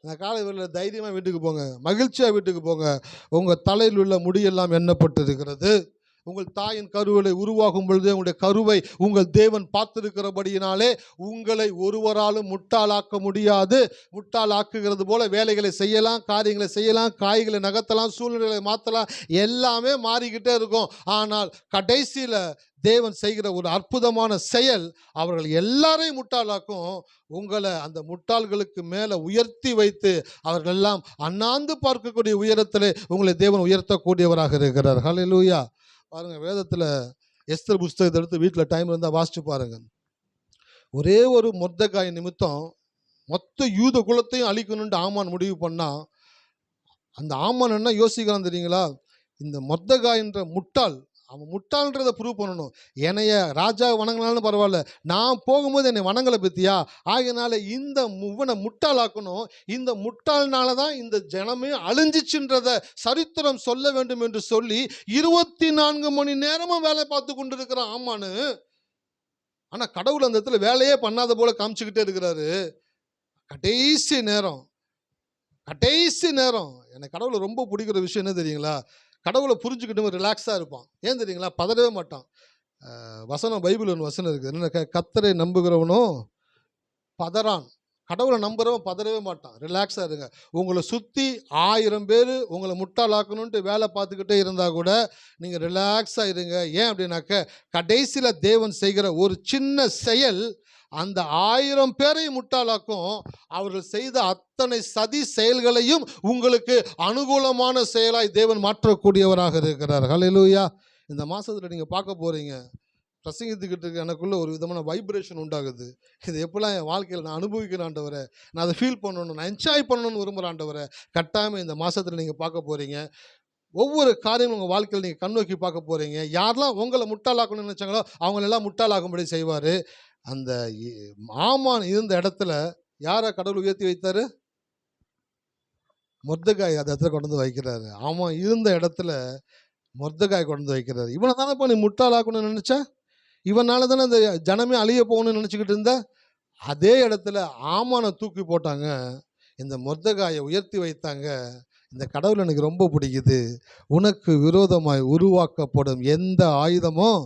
இந்த காலையில் தைரியமாக வீட்டுக்கு போங்க, மகிழ்ச்சியாக வீட்டுக்கு போங்க. உங்கள் தலையில் உள்ள முடியெல்லாம் எண்ணப்பட்டு இருக்கிறது. உங்கள் தாயின் கருவிலை உருவாகும் பொழுது உங்களுடைய கருவை உங்கள் தேவன் பார்த்திருக்கிறபடியினாலே உங்களை ஒருவராலும் முட்டாளாக்க முடியாது. முட்டாளாக்குகிறது போல வேலைகளை செய்யலாம், காரியங்களை செய்யலாம், காய்களை நகர்த்தலாம், சூழ்நிலைகளை மாற்றலாம், எல்லாமே மாறிக்கிட்டே இருக்கும். ஆனால் கடைசியில் தேவன் செய்கிற ஒரு அற்புதமான செயல் அவர்கள் எல்லாரையும் முட்டாளாக்கும். உங்களை அந்த முட்டாள்களுக்கு மேலே உயர்த்தி வைத்து அவர்கள் எல்லாம் அண்ணாந்து பார்க்கக்கூடிய உயரத்திலே உங்களை தேவன் உயர்த்தக்கூடியவராக இருக்கிறார். ஹல்லேலூயா. பாருங்கள், வேதத்தில் எஸ்தர் புஸ்தகத்தை எடுத்து வீட்டில் டைம் இருந்தால் வாசிச்சு பாருங்கள். ஒரே ஒரு மொர்தெகாய் நிமித்தம் மொத்த யூத குலத்தையும் அழிக்கணுன்ட்டு ஆமான் முடிவு பண்ணால், அந்த ஆமான் என்ன யோசிக்கிறான் தெரியுங்களா? இந்த மொர்தெகாய் என்ற முட்டாள் அவன் முட்டாள்ன்றதை ப்ரூவ் பண்ணணும். என்னைய ராஜா வணங்கினாலும் பரவாயில்ல, நான் போகும்போது என்னை வணங்கலை பத்தியா, ஆகையினால இந்த இவனை முட்டாளாக்கணும், இந்த முட்டாள்னால தான் இந்த ஜனமே அழிஞ்சிச்சுன்றத சரித்திரம் சொல்ல வேண்டும் என்று சொல்லி 24 மணி நேரமும் வேலை பார்த்து கொண்டு இருக்கிறான் ஆமான்னு. ஆனா கடவுள் அந்த இடத்துல வேலையே பண்ணாத போல காமிச்சுக்கிட்டே இருக்கிறாரு. கடைசி நேரம் எனக்கு கடவுளை ரொம்ப பிடிக்கிற விஷயம் என்ன தெரியுங்களா, கடவுளை புரிஞ்சுக்கிட்டு ரிலாக்ஸாக இருப்பான். ஏன் தெரியுங்களா, பதறவே மாட்டான். வசனம் பைபிள் ஒன்று வசனம் இருக்குது, என்ன, கர்த்தரை நம்புகிறவனும் பதறான். கடவுளை நம்புறவன் பதறவே மாட்டான். ரிலாக்ஸாக இருங்க. உங்களை சுற்றி 1000 பேர் உங்களை முட்டாளாக்கணுன்ட்டு வேலை பார்த்துக்கிட்டே இருந்தால் கூட நீங்கள் ரிலாக்ஸாக இருங்க. ஏன் அப்படின்னாக்க கடைசியில் தேவன் செய்கிற ஒரு சின்ன செயல் அந்த 1000 பேரையும் முட்டாளாக்கும். அவர்கள் செய்த அத்தனை சதி செயல்களையும் உங்களுக்கு அனுகூலமான செயலாய் தேவன் மாற்றக்கூடியவராக இருக்கிறார். ஹல்லேலூயா. இந்த மாதத்தில் நீங்கள் பார்க்க போகிறீங்க, பிரசங்கித்துக்கிட்டு இருக்க எனக்குள்ள ஒரு விதமான வைப்ரேஷன் உண்டாகுது. இது எப்படிலாம் என் வாழ்க்கையில் நான் அனுபவிக்கிறேன் ஆண்டவரே, நான் அதை ஃபீல் பண்ணணும், நான் என்ஜாய் பண்ணணும்னு விரும்புகிறேன் ஆண்டவரே. கட்டாயமாக இந்த மாதத்தில் நீங்கள் பார்க்க போகிறீங்க. ஒவ்வொரு காரியமும் உங்கள் வாழ்க்கையில் நீங்கள் கண்ணோக்கி பார்க்க போகிறீங்க. யாரெல்லாம் உங்களை முட்டாளாக்கணும்னு நினச்சாங்களோ அவங்களெல்லாம் முட்டாளாக்கும்படி செய்வார். அந்த ஆமான் இருந்த இடத்துல யாரை கடவுள் உயர்த்தி வைத்தாரு? மொர்தெகாய் அந்த இடத்துல கொண்டு வந்து வைக்கிறாரு. ஆமான் இருந்த இடத்துல மொர்தெகாய் கொண்டு வந்து வைக்கிறாரு. இவனை தானேப்பா நீ முட்டாளாக்கணும்னு நினச்சா, இவனால தானே அந்த ஜனமே அழிய போகணும்னு நினச்சிக்கிட்டு இருந்த. அதே இடத்துல ஆமானை தூக்கி போட்டாங்க, இந்த மொர்தெகாயை உயர்த்தி வைத்தாங்க. இந்த கடவுள் எனக்கு ரொம்ப பிடிக்குது. உனக்கு விரோதமாய் உருவாக்கப்படும் எந்த ஆயுதமும்,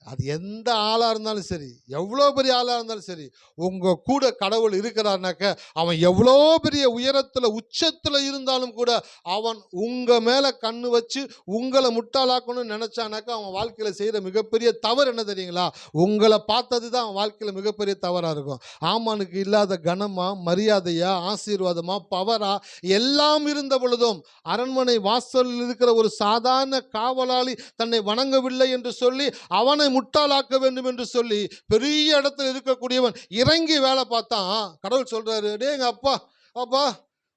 அது எந்த ஆளாக இருந்தாலும் சரி, எவ்வளோ பெரிய ஆளாக இருந்தாலும் சரி, உங்கள் கூட கடவுள் இருக்கிறார்னாக்க அவன் எவ்வளோ பெரிய உயரத்தில் உச்சத்தில் இருந்தாலும் கூட அவன் உங்கள் மேலே கண்ணு வச்சு உங்களை முட்டாளாக்கணும்னு நினச்சானாக்கா அவன் வாழ்க்கையில் செய்கிற மிகப்பெரிய தவறு என்ன தெரியுங்களா, உங்களை பார்த்தது தான் அவன் வாழ்க்கையில் மிகப்பெரிய தவறாக இருக்கும். ஆமானுக்கு இல்லாத கனமா, மரியாதையா, ஆசீர்வாதமா, பவரா எல்லாம் இருந்த பொழுதும் அரண்மனை வாசலில் இருக்கிற ஒரு சாதாரண காவலாளி தன்னை வணங்கவில்லை என்று சொல்லி அவனை முட்டாளாக்க வேண்டும் என்று சொல்லி பெரிய இடத்துல இருக்கக்கூடியவன் இறங்கி வேலை பார்த்தான். கடவுள் சொல்றாரு, டே எங்க அப்பா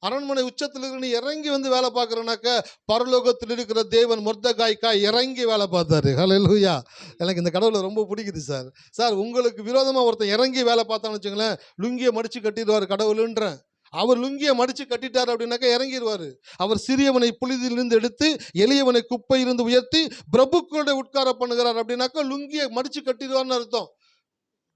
அரண்மனை உச்சத்தில் இருக்கிற நீ இறங்கி வந்து வேலை பார்க்குறனாக்க பரலோகத்தில் இருக்கிற தேவன் மொர்தெகாய்க்கா இறங்கி வேலை பார்த்தாரு. ஹல்லேலூயா. எனக்கு இந்த கடவுளை ரொம்ப பிடிக்குது சார். உங்களுக்கு விரோதமாக ஒருத்தன் இறங்கி வேலை பார்த்தான்னு வச்சுங்களேன், லுங்கியை மடித்து கட்டிடுவார் கடவுளுன்றேன். அவர் லுங்கியை மடித்து கட்டிட்டார் அப்படின்னாக்கா இறங்கிடுவார். அவர் சிறியவனை புழுதியிலிருந்து எடுத்து எளியவனை குப்பையிலிருந்து உயர்த்தி பிரபுக்களோட உட்கார பண்ணுகிறார் அப்படின்னாக்கா லுங்கியை மடித்து கட்டிடுவார்னு அர்த்தம்.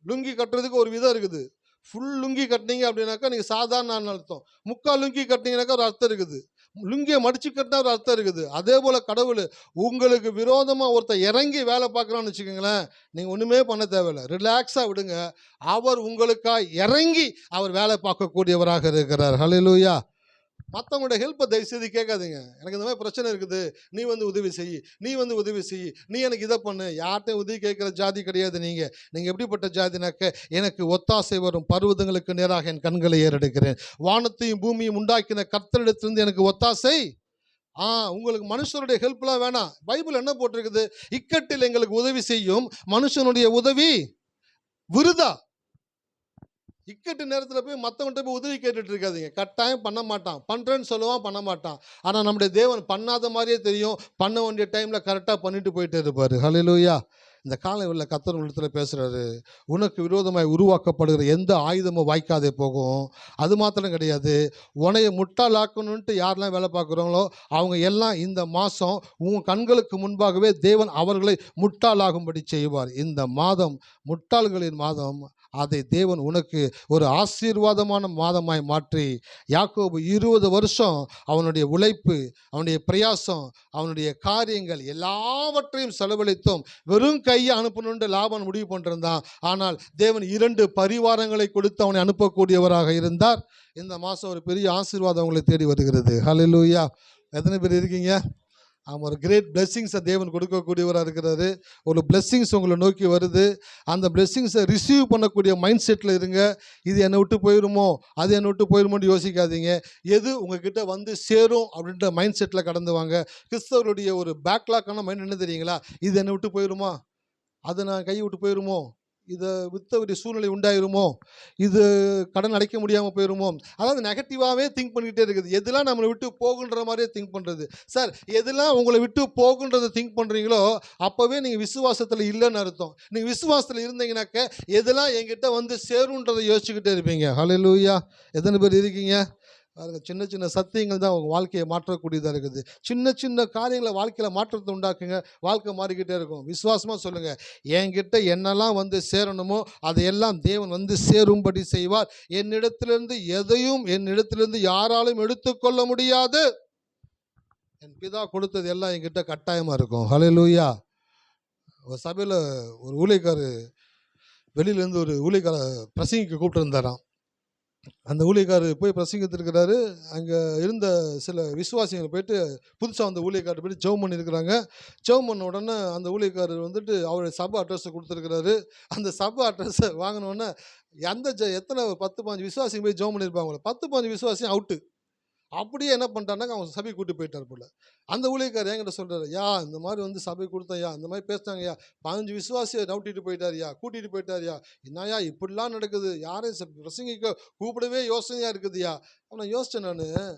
லுங்கி கட்டுறதுக்கு ஒரு விதம் இருக்குது. ஃபுல் லுங்கி கட்டினீங்க அப்படின்னாக்கா நீங்கள் சாதாரண அர்த்தம். முக்கால் லுங்கி கட்டினீங்கன்னாக்கா ஒரு அர்த்தம் இருக்குது. லுங்கியை மடிச்சு கட்டினா ஒரு அர்த்தம் இருக்குது. அதே போல் கடவுள் உங்களுக்கு விரோதமாக ஒருத்தர் இறங்கி வேலை பார்க்குறான்னு வச்சுக்கோங்களேன், நீங்கள் ஒன்றுமே பண்ண தேவையில்லை, ரிலாக்ஸாக விடுங்க. அவர் உங்களுக்காக இறங்கி அவர் வேலை பார்க்கக்கூடியவராக இருக்கிறார். ஹல்லேலூயா. மற்றவங்களோட ஹெல்ப்பை தயவுசெய்து கேட்காதீங்க. எனக்கு இந்த மாதிரி பிரச்சனை இருக்குது, நீ வந்து உதவி செய், நீ எனக்கு இதை பண்ணு. யார்கிட்டையும் உதவி கேட்குற ஜாதி கிடையாது. நீங்கள் எப்படிப்பட்ட ஜாதினாக்க, எனக்கு ஒத்தாசை வரும் பர்வதங்களுக்கு நேராக என் கண்களை ஏறெடுக்கிறேன், வானத்தையும் பூமியும் உண்டாக்கின கர்த்தரிடத்திலிருந்து எனக்கு ஒத்தாசை. உங்களுக்கு மனுஷனுடைய ஹெல்ப்லாம் வேணாம். பைபிள் என்ன போட்டிருக்குது, இக்கட்டில் எங்களுக்கு உதவி செய்யும் மனுஷனுடைய உதவி விருதா. இக்கட்டு நேரத்தில் போய் மற்றவன்கிட்ட போய் உதவி கேட்டுட்டு இருக்காதீங்க. கட்டாயம் பண்ண மாட்டான், பண்ணுறேன்னு சொல்லுவான், பண்ண மாட்டான். ஆனால் நம்முடைய தேவன் பண்ணாத மாதிரியே தெரியும், பண்ண வேண்டிய டைமில் கரெக்டாக பண்ணிட்டு போயிட்டே இருப்பார். ஹல்லேலூயா. இந்த காலையில் கர்த்தர் உள்ளத்தில் பேசுகிறாரு, உனக்கு விரோதமாய் உருவாக்கப்படுகிற எந்த ஆயுதமும் வாய்க்காதே போகும். அது மாத்திரம் கிடையாது, உன்னைய முட்டாளாக்கணுன்ட்டு யாரெல்லாம் வேலை பார்க்குறாங்களோ அவங்க எல்லாம் இந்த மாதம் உன் கண்களுக்கு முன்பாகவே தேவன் அவர்களை முட்டாளாகும்படி செய்வார். இந்த மாதம் முட்டாள்களின் மாதம். அதை தேவன் உனக்கு ஒரு ஆசீர்வாதமான மாதமாய் மாற்றி, யாக்கோபு 20 வருஷம் அவனுடைய உழைப்பு, அவனுடைய பிரயாசம், அவனுடைய காரியங்கள் எல்லாவற்றையும் செலவழித்தும் வெறும் கையை அனுப்பணுன்ற லாபம் முடிவு பண்ணிருந்தான். ஆனால் தேவன் 2 பரிவாரங்களை கொடுத்து அவனை அனுப்பக்கூடியவராக இருந்தார். இந்த மாதம் ஒரு பெரிய ஆசீர்வாதம் அவங்களை தேடி வருகிறது. ஹல்லேலூயா. எத்தனை பேர் இருக்கீங்க? ஒரு கிரேட் பிளெஸ்ஸிங்ஸை தேவன் கொடுக்கக்கூடியவராக இருக்கிறாரு. ஒரு பிளெஸ்ஸிங்ஸ் உங்களை நோக்கி வருது. அந்த பிளெஸ்ஸிங்ஸை ரிசீவ் பண்ணக்கூடிய மைண்ட் செட்டில் இருங்க. இது என்னை விட்டு போயிடுமோ, அது என்னை விட்டு போயிடுமோன்னு யோசிக்காதீங்க. எது உங்ககிட்ட வந்து சேரும் அப்படின்ற மைண்ட் செட்டில் கடந்து வாங்க. கிறிஸ்தவருடைய ஒரு பேக்லாக்கான மைண்ட் என்ன தெரியுங்களா, இது என்னை விட்டு போயிடுமா, அது நான் கை விட்டு போயிடுமோ, இதை விற்ற வேண்டிய சூழ்நிலை உண்டாயிருமோ, இது கடன் அடைக்க முடியாமல் போயிருமோ, அதாவது நெகட்டிவாகவே திங்க் பண்ணிக்கிட்டே இருக்குது. எதெல்லாம் நம்மளை விட்டு போகுன்ற மாதிரியே திங்க் பண்ணுறது. சார், எதெல்லாம் உங்களை விட்டு போகுன்றதை திங்க் பண்ணுறீங்களோ அப்போவே நீங்கள் விசுவாசத்தில் இல்லைன்னு அர்த்தம். நீங்கள் விசுவாசத்தில் இருந்தீங்கன்னாக்க எதெல்லாம் என்கிட்ட வந்து சேருன்றதை யோசிச்சுக்கிட்டே இருப்பீங்க. ஹல்லேலூயா. எத்தனை பேர் இருக்கீங்க? பாருங்க, சின்ன சின்ன சத்தியங்கள் தான் உங்கள் வாழ்க்கையை மாற்றக்கூடியதாக இருக்குது. சின்ன சின்ன காரியங்களை வாழ்க்கையில் மாற்றத்தை உண்டாக்குங்க, வாழ்க்கை மாறிக்கிட்டே இருக்கும். விசுவாசமாக சொல்லுங்கள், என்கிட்ட என்னெல்லாம் வந்து சேரணுமோ அதையெல்லாம் தேவன் வந்து சேரும்படி செய்வார். என்னிடத்திலிருந்து எதையும் என்னிடத்திலிருந்து யாராலும் எடுத்துக்கொள்ள முடியாது. என் பிதா கொடுத்தது எல்லாம் என்கிட்ட கட்டாயமாக இருக்கும். ஹல்லேலூயா. ஒரு சபையில் ஒரு ஊழியக்காரர் வெளியிலேருந்து ஒரு ஊழியக்கார பிரசங்கிக்க கூப்பிட்டு இருந்தாராம். அந்த ஊழியக்காரர் போய் பிரசங்கித்திருக்கிறாரு. அங்கே இருந்த சில விசுவாசிகள் போயிட்டு புதுசாக அந்த ஊழியக்காரர் போய்ட்டு ஜெபம் பண்ணியிருக்கிறாங்க. ஜெபம் பண்ண உடனே அந்த ஊழியக்காரர் வந்துட்டு அவருடைய சபை அட்ரஸை கொடுத்துருக்கிறாரு. அந்த சபை அட்ரஸை வாங்கினோடனே எத்தனை 10-15 விசுவாசிங்க போய் ஜெபம் பண்ணியிருப்பாங்க. 10-15 விசுவாசியும் அவுட்டு. அப்படியே என்ன பண்ணிட்டாருனாக்க அவங்க சபை கூட்டி போயிட்டார் போல. அந்த ஊழியக்காரர் என்கிட்ட சொல்கிறாரு, யா இந்த மாதிரி வந்து சபை கொடுத்தேன்யா, இந்த மாதிரி பேசினாங்கய்யா, 15 விசுவாசியை நவுட்டிட்டு போயிட்டாருயா, கூட்டிகிட்டு போயிட்டாருயா, என்னையா இப்படிலாம் நடக்குது, யாரையும் பிரசங்கிக்க கூப்பிடவே யோசனையாக இருக்குதுயா. நான் யோசித்தேன், நான்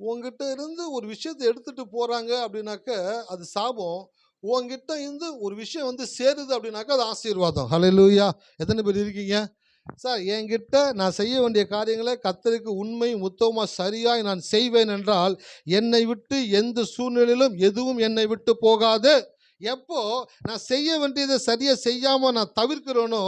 உங்ககிட்ட இருந்து ஒரு விஷயத்தை எடுத்துகிட்டு போகிறாங்க அப்படின்னாக்க அது சாபம், உங்ககிட்ட இருந்து ஒரு விஷயம் வந்து சேருது அப்படின்னாக்கா அது ஆசீர்வாதம். ஹல்லேலூயா. எத்தனை பேர் இருக்கீங்க? சார், என்கிட்ட நான் செய்ய வேண்டிய காரியங்களை கர்த்தருக்கு உண்மை உத்தமமாக சரியாய் நான் செய்வேன் என்றால் என்னை விட்டு எந்த சூழ்நிலையிலும் எதுவும் என்னை விட்டு போகாது. எப்போ நான் செய்ய வேண்டியதை சரியாக செய்யாமல் நான் தவிர்க்கிறேனோ,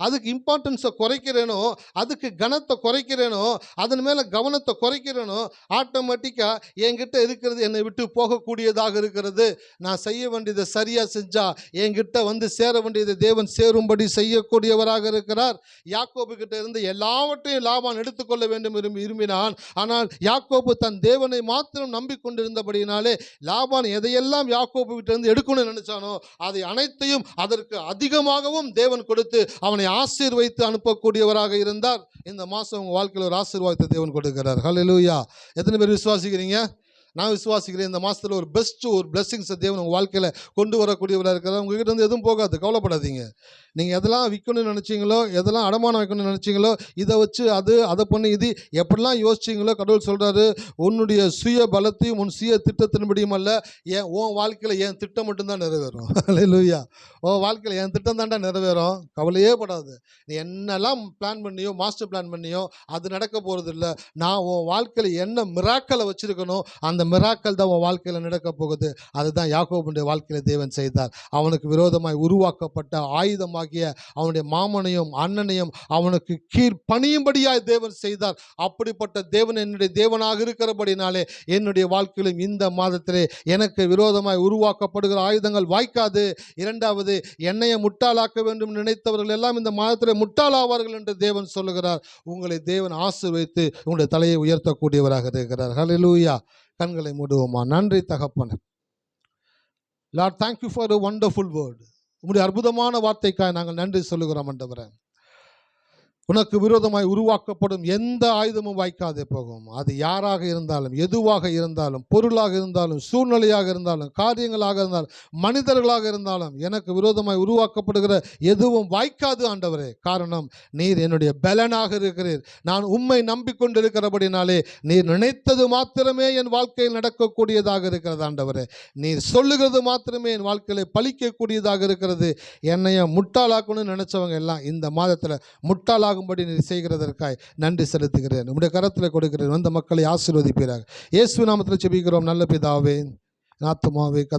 அதுக்கு இம்பார்ட்டன்ஸை குறைக்கிறேனோ, அதுக்கு கனத்தை குறைக்கிறேனோ, அதன் மேலே கவனத்தை குறைக்கிறேனோ, ஆட்டோமேட்டிக்காக என்கிட்ட இருக்கிறது என்னை விட்டு போகக்கூடியதாக இருக்கிறது. நான் செய்ய வேண்டியதை சரியாக செஞ்சால் என்கிட்ட வந்து சேர வேண்டியதை தேவன் சேரும்படி செய்யக்கூடியவராக இருக்கிறார். யாக்கோபு கிட்ட இருந்து எல்லாவற்றையும் லாபான் எடுத்துக்கொள்ள வேண்டும் விரும்பினான். ஆனால் யாக்கோபு தன் தேவனை மாத்திரம் நம்பிக்கொண்டிருந்தபடியினாலே லாபான் எதையெல்லாம் யாக்கோபு கிட்ட இருந்து எடுக்கணும்னு நினைச்சானோ அதை அனைத்தையும் அதற்கு அதிகமாகவும் தேவன் கொடுத்து அவனை ஆசீர்வதித்து அனுப்பக்கூடியவராக இருந்தார். இந்த மாசம் உங்க வாழ்க்கையில் ஒரு ஆசீர்வாதத்தை தேவன் கொடுக்கிறார். ஹல்லேலூயா. எத்தனை பேர் விசுவாசிக்கிறீங்க? நான் விசுவாசிக்கிறேன். இந்த மாதத்தில் ஒரு ஒரு பிளெஸிங்ஸை தேவன் உங்கள் வாழ்க்கையில் கொண்டு வரக்கூடியவராக இருக்கிறார். உங்ககிட்ட வந்து எதுவும் போகாது, கவலைப்படாதீங்க. நீங்கள் எதெல்லாம் விற்கணும்னு நினச்சிங்களோ, எதெல்லாம் அடமானம் வைக்கணும்னு நினச்சிங்களோ, இதை வச்சு அதை பண்ணி இது எப்படிலாம் யோசிச்சிங்களோ, கடவுள் சொல்கிறாரு, உன்னுடைய சுய பலத்தையும் உன் சுய திட்டத்தின்படியும் அல்ல, உன் வாழ்க்கையில் என் திட்டம் மட்டும்தான் நிறைவேறும். ஹல்லேலூயா. உன் வாழ்க்கையில் என் திட்டம் தான்டா நிறைவேறும், கவலையே படாது. நீ என்னெல்லாம் பிளான் பண்ணியோ, மாஸ்டர் பிளான் பண்ணியோ, அது நடக்க போகிறது இல்லை. நான் உன் வாழ்க்கையில் என்ன மிராக்களை வச்சுருக்கணும், அந்த மிராக்கள் தான் உன் வாழ்க்கையில் நடக்க போகுது. அதுதான் யாக்கோபுடைய வாழ்க்கையில் தேவன் செய்தார். அவனுக்கு விரோதமாய் உருவாக்கப்பட்ட ஆயுதமாகிய அவனுடைய மாமனையும் அண்ணனையும் அவனுக்கு கீழ்ப்பணியும்படியாய் தேவன் செய்தார். அப்படிப்பட்ட தேவன் என்னுடைய தேவனாக இருக்கிறபடினாலே என்னுடைய வாழ்க்கையிலும் இந்த மாதத்திலே எனக்கு விரோதமாய் உருவாக்கப்படுகிற ஆயுதங்கள் வாய்க்காது. இரண்டாவது, என்னைய முட்டாளாக்க வேண்டும் நினைத்தவர்கள் எல்லாம் இந்த மாதத்திலே முட்டாளாவார்கள் என்று தேவன் சொல்லுகிறார். உங்களை தேவன் ஆசீர்வதித்து உங்களுடைய தலையை உயர்த்தக்கூடியவராக இருக்கிறார். ஹல்லேலூயா. கண்களை மூடுவோமா. நன்றி தகப்பனே. Lord, thank you for a wonderful word. உம்முடைய அற்புதமான வார்த்தைக்காக நாங்கள் நன்றி சொல்லுகிறோம் ஆண்டவரே. உனக்கு விரோதமாய் உருவாக்கப்படும் எந்த ஆயுதமும் வாய்க்காதே போகும். அது யாராக இருந்தாலும், எதுவாக இருந்தாலும், பொருளாக இருந்தாலும், சூழ்நிலையாக இருந்தாலும், காரியங்களாக இருந்தாலும், மனிதர்களாக இருந்தாலும், எனக்கு விரோதமாய் உருவாக்கப்படுகிற எதுவும் வாய்க்காது ஆண்டவரே. காரணம், நீர் என்னுடைய பலனாக இருக்கிறீர். நான் உம்மை நம்பிக்கொண்டிருக்கிறபடினாலே நீர் நினைத்தது மாத்திரமே என் வாழ்க்கையில் நடக்கக்கூடியதாக இருக்கிறது ஆண்டவரே. நீர் சொல்லுகிறது மாத்திரமே என் வாழ்க்கையில் பலிக்கக்கூடியதாக இருக்கிறது. என்னைய முட்டாளாக்கணும்னு நினைச்சவங்க எல்லாம் இந்த மாதத்தில் முட்டாளாக நீர் செய்கிறதற்காய் நன்றி செலுத்துகிறேன். உம்முடைய கரத்தில் கொடுக்கிறேன். வந்த மக்களை ஆசீர்வதிப்பீராக. இயேசு நாமத்தில் ஜெபிக்கிறோம் நல்ல பிதாவே. ஆத்துமாவே